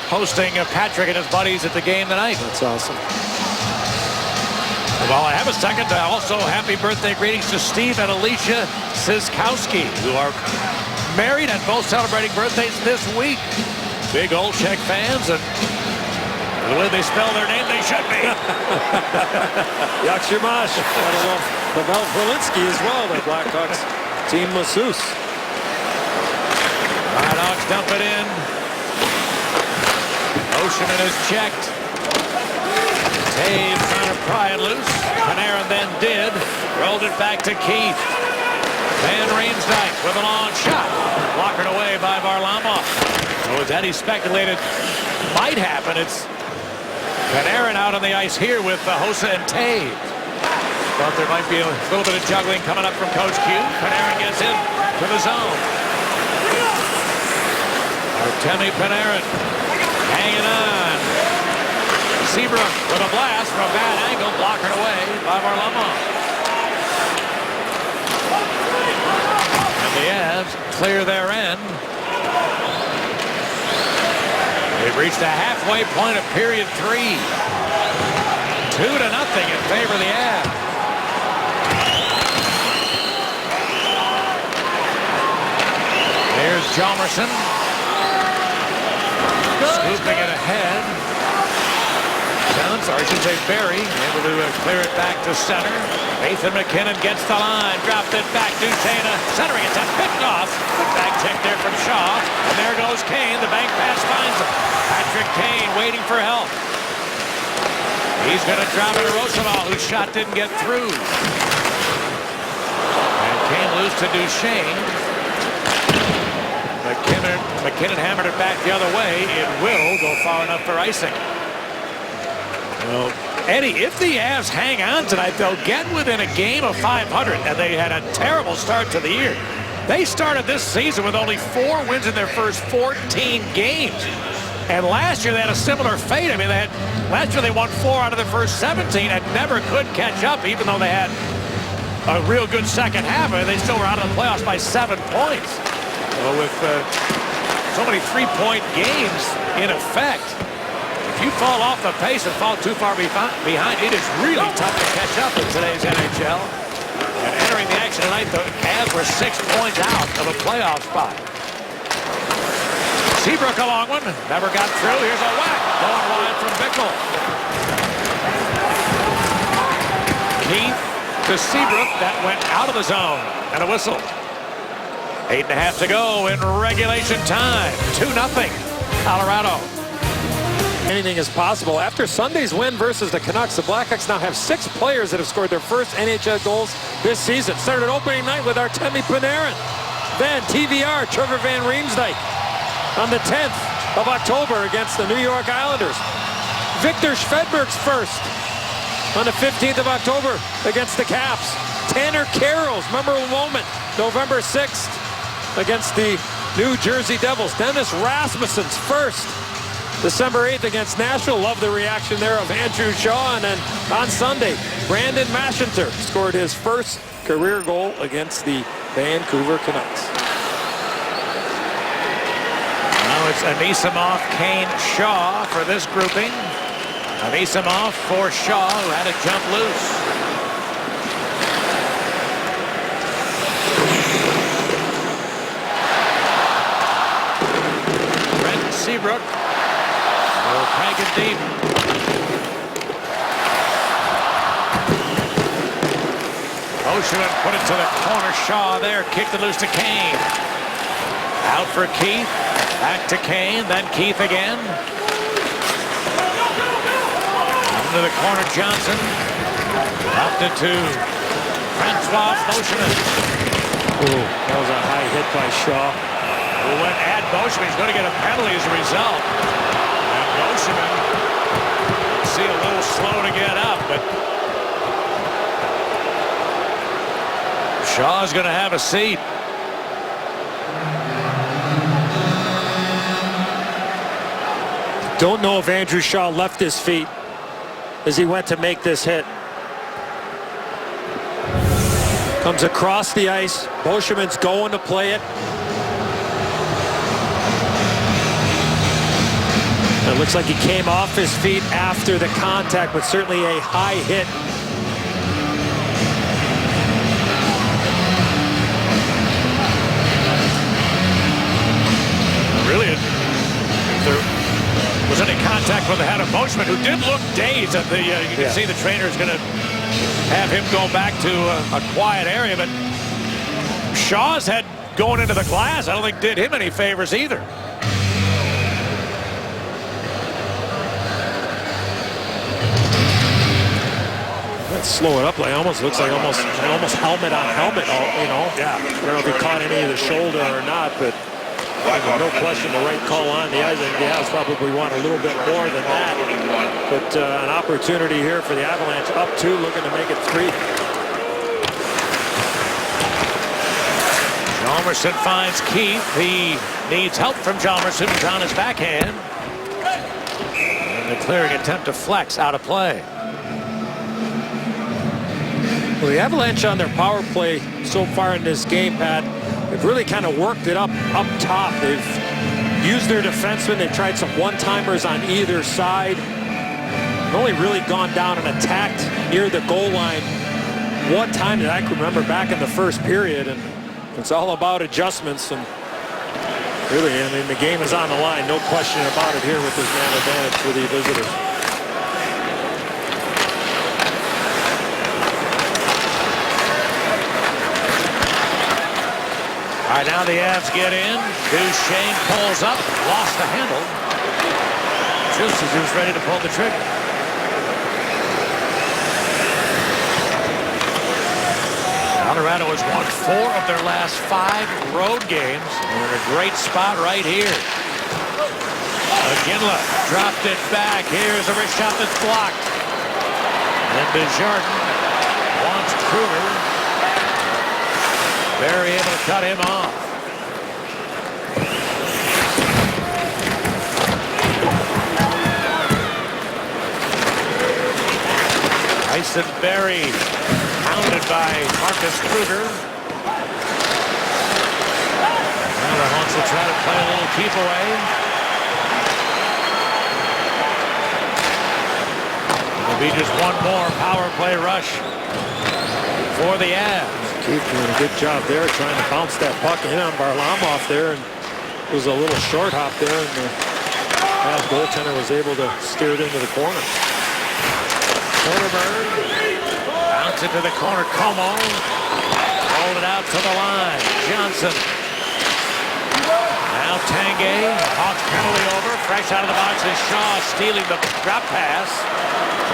hosting Patrick and his buddies at the game tonight. That's awesome. While I have a second, also happy birthday greetings to Steve and Alicia Siskowski, who are married and both celebrating birthdays this week. Big Old Czech fans, and the way they spell their name, they should be. Yakshimash. Pavel Polinsky as well, the Blackhawks team masseuse. Hawks dump it in. Oceanen is checked. Taves trying to pry it loose. Panarin then did. Rolled it back to Keith. Van Riemsdyk with a long shot. Blockered away by Varlamov. So as Eddie speculated might happen, it's Panarin out on the ice here with Hossa and Taves. Thought there might be a little bit of juggling coming up from Coach Q. Panarin gets in to the zone. Artemi Panarin hanging on. Seabrook with a blast from a bad angle, blockered away by Varlamov. And the Avs clear their end. They've reached the halfway point of period 3. 2-0 in favor of the Avs. There's Hjalmarsson. Scooping it ahead. Or I should say Barry, able to clear it back to center. Nathan McKinnon gets the line, dropped it back. Duchesne centering it, picked off. Good back check there from Shaw. And there goes Kane. The bank pass finds him. Patrick Kane waiting for help. He's going to drop it to Rosenthal, whose shot didn't get through. And Kane loose to Duchesne. McKinnon hammered it back the other way. It will go far enough for icing. Well, Eddie, if the Avs hang on tonight, they'll get within a game of 500, and they had a terrible start to the year. They started this season with only 4 wins in their first 14 games. And last year they had a similar fate. I mean, last year they won 4 out of their first 17 and never could catch up, even though they had a real good second half. I mean, they still were out of the playoffs by 7 points. Well, with so many 3-point games in effect, if you fall off the pace and fall too far behind, it is really tough to catch up in today's NHL. And entering the action tonight, the Avs were 6 points out of a playoff spot. Seabrook a long one, never got through. Here's a whack going wide from Bickle. Keith to Seabrook, that went out of the zone, and a whistle. 8.5 to go in regulation time. 2-0 Colorado. Anything is possible. After Sunday's win versus the Canucks, the Blackhawks now have 6 players that have scored their first NHL goals this season. Started opening night with Artemi Panarin. Then TVR, Trevor Van Riemsdyk on the 10th of October against the New York Islanders. Victor Schvedberg's first on the 15th of October against the Caps. Tanner Carroll's memorable moment, November 6th against the New Jersey Devils. Dennis Rasmussen's first, December 8th against Nashville. Love the reaction there of Andrew Shaw. And then on Sunday, Brandon Mashinter scored his first career goal against the Vancouver Canucks. Now it's Anisimov, Kane, Shaw for this grouping. Anisimov for Shaw, who had to jump loose. Seabrook. Will crank it deep. Ocean put it to the corner. Shaw there. Kicked it loose to Kane. Out for Keith. Back to Kane. Then Keith again. Into the corner. Johnson. Up to 2. Francois Beauchemin. That was a high hit by Shaw. Who went at Beauchemin. He's going to get a penalty as a result. And Beauchemin, see, a little slow to get up, but Shaw's going to have a seat. Don't know if Andrew Shaw left his feet as he went to make this hit. Comes across the ice. Beauchemin's going to play it. It looks like he came off his feet after the contact, but certainly a high hit. Really, if there was any contact with the head of Beauchemin, who did look dazed at the, you can see the trainer is going to have him go back to a quiet area, but Shaw's head going into the glass, I don't think did him any favors either. Let's slow it up. Like almost looks like almost helmet on helmet. You know. Yeah. I don't know if he caught any of the shoulder or not, but no question the right call on the ice. And the Avs probably want a little bit more than that. But an opportunity here for the Avalanche, up 2, looking to make it 3. Hjalmarsson finds Keith. He needs help from Hjalmarsson. He's on his backhand. And the clearing attempt to flex out of play. Well, the Avalanche on their power play so far in this game, Pat, they've really kind of worked it up top. They've used their defensemen. They've tried some one-timers on either side. They've only really gone down and attacked near the goal line one time that I can remember back in the first period. And it's all about adjustments. And really, I mean, the game is on the line. No question about it here with this man advantage for the visitors. All right, now the Avs get in. Duchesne pulls up, lost the handle, just as he was ready to pull the trigger. Colorado has won 4 of their last 5 road games. They're in a great spot right here. McGinley dropped it back. Here's a wrist shot that's blocked. And Desjardins wants Kruger. Barry able to cut him off. Tyson Barrie hounded by Marcus Kruger. Now the Hawks will try to play a little keep away. It'll be just one more power play rush for the Avs. Keith doing a good job there, trying to bounce that puck in on Varlamov there, and it was a little short hop there, and the Avs goaltender was able to steer it into the corner. Soderberg bounce it to the corner. Como rolled it out to the line. Johnson. Now Tanguay. Hawks penalty over. Fresh out of the box is Shaw stealing the drop pass.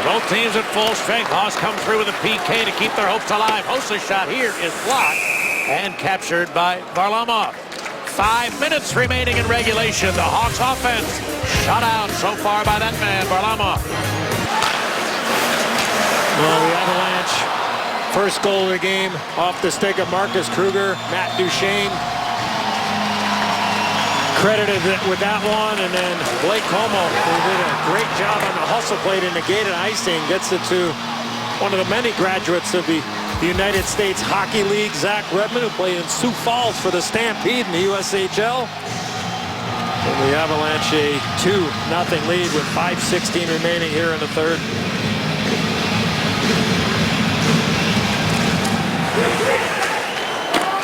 Both teams at full strength. Hawks come through with a PK to keep their hopes alive. Host's shot here is blocked and captured by Varlamov. 5 minutes remaining in regulation. The Hawks offense shut out so far by that man, Varlamov. Well, the Avalanche, first goal of the game off the stick of Marcus Kruger. Matt Duchesne credited with that one, and then Blake Como, who did a great job on the hustle play to negate an icing, gets it to one of the many graduates of the United States Hockey League, Zach Redmond, who played in Sioux Falls for the Stampede in the USHL. And the Avalanche a 2-0 lead with 5:16 remaining here in the third.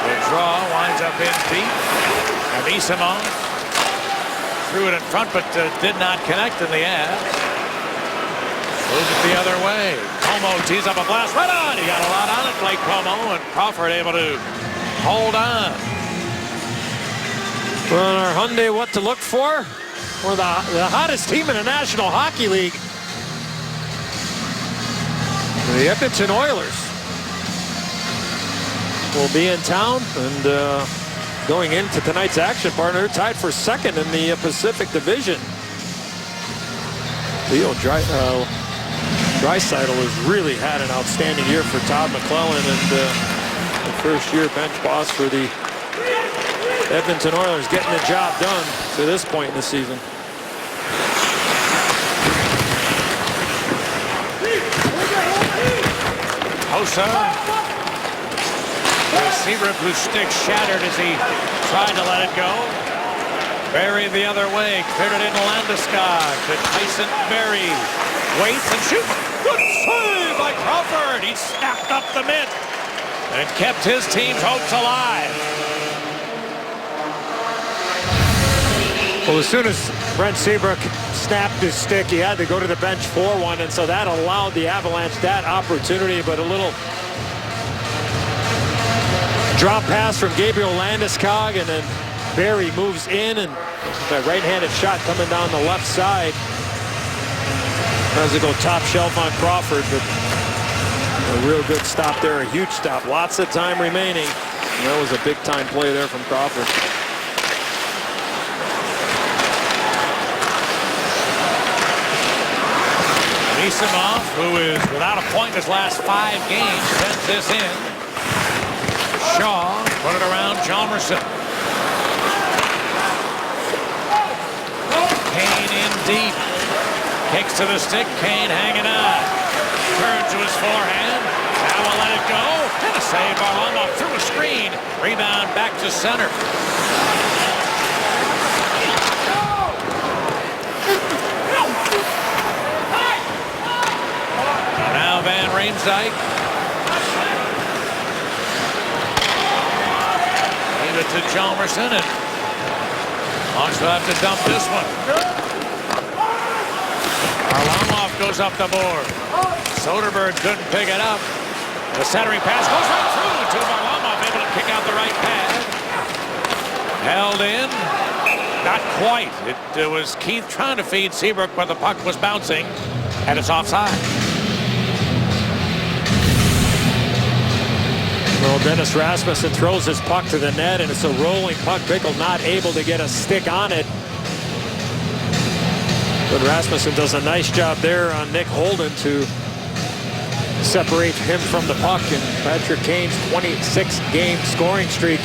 The draw winds up in deep. Anisimov threw it in front, but did not connect in the Avs. Moves it the other way. Como tees up a blast right on. He got a lot on it, Blake Como, and Crawford able to hold on. Well, our Hyundai, what to look for? We're the hottest team in the National Hockey League. The Edmonton Oilers will be in town, and going into tonight's action, partner, tied for second in the Pacific Division. Theo Draisaitl has really had an outstanding year for Todd McClellan, and the first-year bench boss for the Edmonton Oilers, getting the job done to this point in the season. Hossa. Seabrook, whose stick shattered as he tried to let it go. Barry the other way, cleared it into Landeskog to Tyson Barry. Waits and shoots. Good save by Crawford. He snapped up the mitt and kept his team's hopes alive. Well, as soon as Brent Seabrook snapped his stick, he had to go to the bench for one, and so that allowed the Avalanche that opportunity, but a little drop pass from Gabriel Landeskog, and then Barry moves in, and that right-handed shot coming down the left side. Tries to go top shelf on Crawford, but a real good stop there, a huge stop. Lots of time remaining. And that was a big-time play there from Crawford. Nisimov, who is without a point in his last 5 games, sends this in. Shaw put it around Hjalmarsson. Kane in deep. Kicks to the stick. Kane hanging on. Turns to his forehand. Now we'll let it go. And a save. Varlamov through a screen. Rebound back to center. Now Van Riemsdyk. Leave it to Hjalmarsson, and Hawks will have to dump this one. Varlamov goes up the board. Soderberg couldn't pick it up. The centering pass goes right through to Varlamov, able to kick out the right pad. Held in. Not quite. It was Keith trying to feed Seabrook, but the puck was bouncing, and it's offside. Well, Dennis Rasmussen throws his puck to the net, and it's a rolling puck. Bickle not able to get a stick on it. But Rasmussen does a nice job there on Nick Holden to separate him from the puck. And Patrick Kane's 26-game scoring streak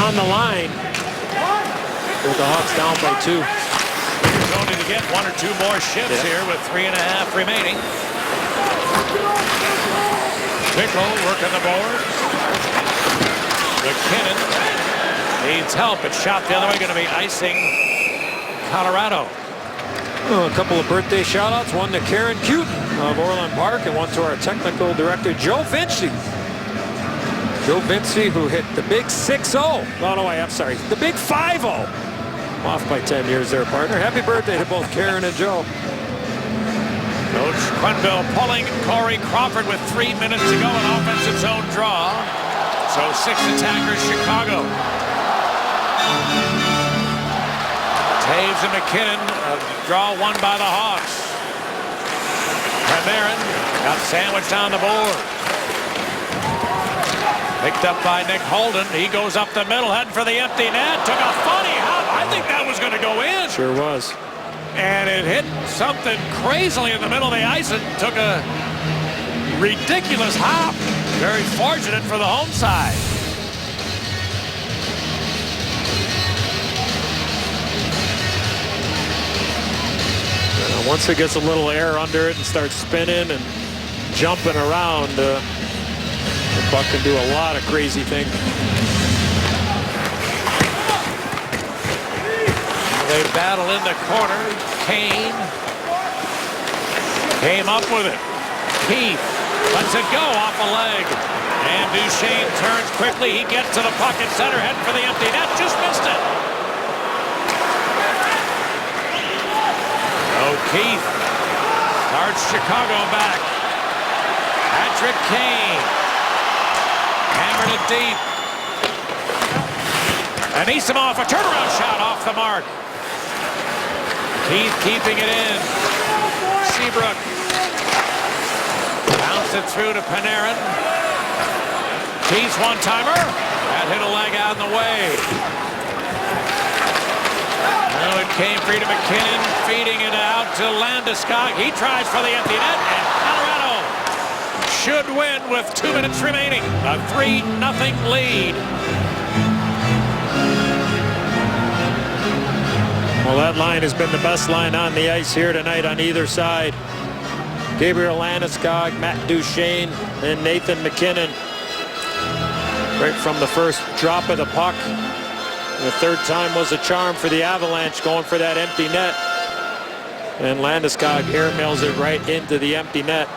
on the line, with the Hawks down by 2. He's only to get 1 or 2 more shifts here with 3.5 remaining. Bickle working the board. McKinnon needs help. It's shot the other way, going to be icing Colorado. Oh, a couple of birthday shout-outs. One to Karen Cute of Orland Park, and one to our technical director, Joe Vinci. Joe Vinci, who hit the big 6-0. Oh, no, I'm sorry. The big 5-0. Off by 10 years there, partner. Happy birthday to both Karen and Joe. Coach Quenneville pulling Corey Crawford with 3 minutes to go, an offensive zone draw. So 6 attackers, Chicago. Taves and McKinnon, draw won by the Hawks. Panarin got sandwiched on the board. Picked up by Nick Holden. He goes up the middle, heading for the empty net. Took a funny hop. I think that was going to go in. Sure was. And it hit something crazily in the middle of the ice and took a ridiculous hop. Very fortunate for the home side. Once it gets a little air under it and starts spinning and jumping around, the puck can do a lot of crazy things. They battle in the corner. Kane came up with it. Keith lets it go off a leg. And Duchesne turns quickly. He gets to the puck in center, heading for the empty net. Just missed it. Keith starts Chicago back. Patrick Kane hammered it deep. Anisimov, a turnaround shot off the mark. Keith keeping it in. Seabrook bounced it through to Panarin. Keith's one-timer. That hit a leg out in the way. Now it came free to McKinnon, feeding it out to Landeskog. He tries for the empty net, and Colorado should win with 2 minutes remaining. A 3-0 lead. Well, that line has been the best line on the ice here tonight on either side. Gabriel Landeskog, Matt Duchene, and Nathan McKinnon. Right from the first drop of the puck. The third time was a charm for the Avalanche, going for that empty net. And Landeskog airmails it right into the empty net.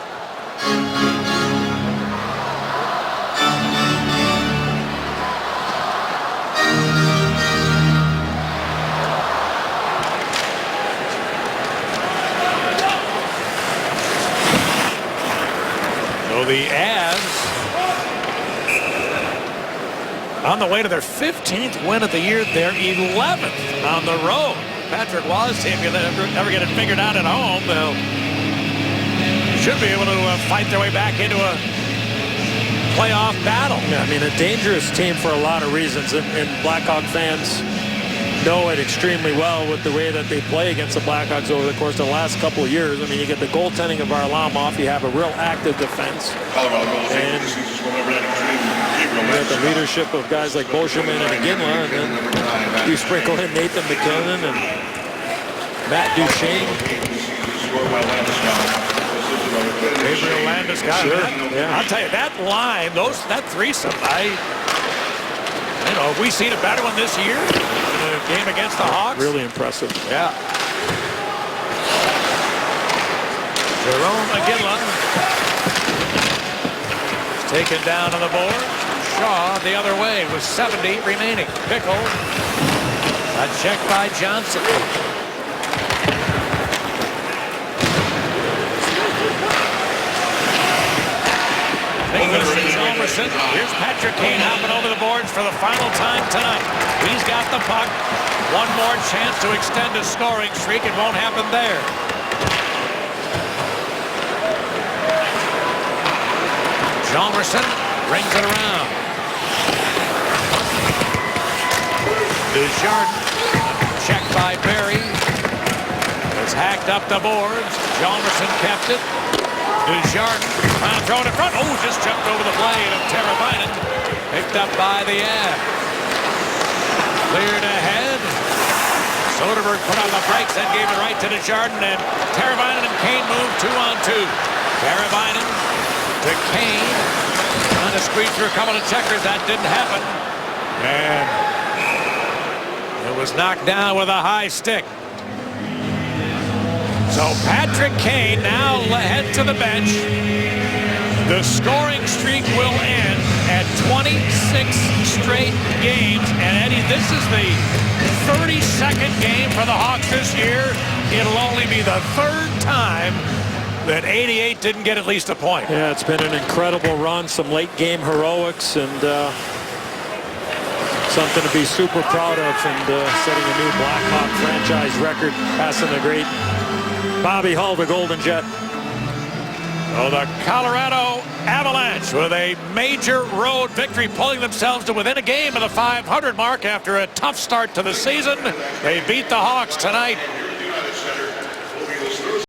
So the Avs on the way to their 15th win of the year, their 11th on the road. Patrick Wallace, if you ever get it figured out at home, they'll should be able to fight their way back into a playoff battle. Yeah, I mean, a dangerous team for a lot of reasons, and Blackhawk fans know it extremely well with the way that they play against the Blackhawks over the course of the last couple of years. I mean, you get the goaltending of Varlamov, you have a real active defense, and you got the leadership of guys like Beauchemin and Iginla, and then you sprinkle in Nathan McKinnon and Matt Duchene. Gabriel Landeskog. Sure, yeah. I'll tell you, that line, that threesome, have we seen a better one this year in a game against the Hawks? Really impressive. Yeah. Jerome Iginla is taken down on the board. Shaw the other way with 70 remaining. Pickle. A check by Johnson. Jalmerson. Here's Patrick Kane hopping over the boards for the final time tonight. He's got the puck. One more chance to extend a scoring streak. It won't happen there. Jalmerson rings it around. Desjardins, checked by Barry. It's hacked up the boards. Jalmerson kept it. Desjardins trying to throw it in front. Oh, just jumped over the blade of Teravainen. Picked up by the Avs. Cleared ahead. Soderberg put on the brakes and gave it right to Desjardins. And Teravainen and Kane moved 2-on-2. Teravainen to Kane. Trying to squeeze through a couple of checkers. That didn't happen. And it was knocked down with a high stick. So Patrick Kane now head to the bench. The scoring streak will end at 26 straight games. And Eddie, this is the 32nd game for the Hawks this year. It'll only be the third time that 88 didn't get at least a point. Yeah, it's been an incredible run, some late game heroics, and something to be super proud of, and setting a new Blackhawk franchise record, passing the great Bobby Hull, the Golden Jet. Oh, the Colorado Avalanche with a major road victory, pulling themselves to within a game of the 500 mark after a tough start to the season. They beat the Hawks tonight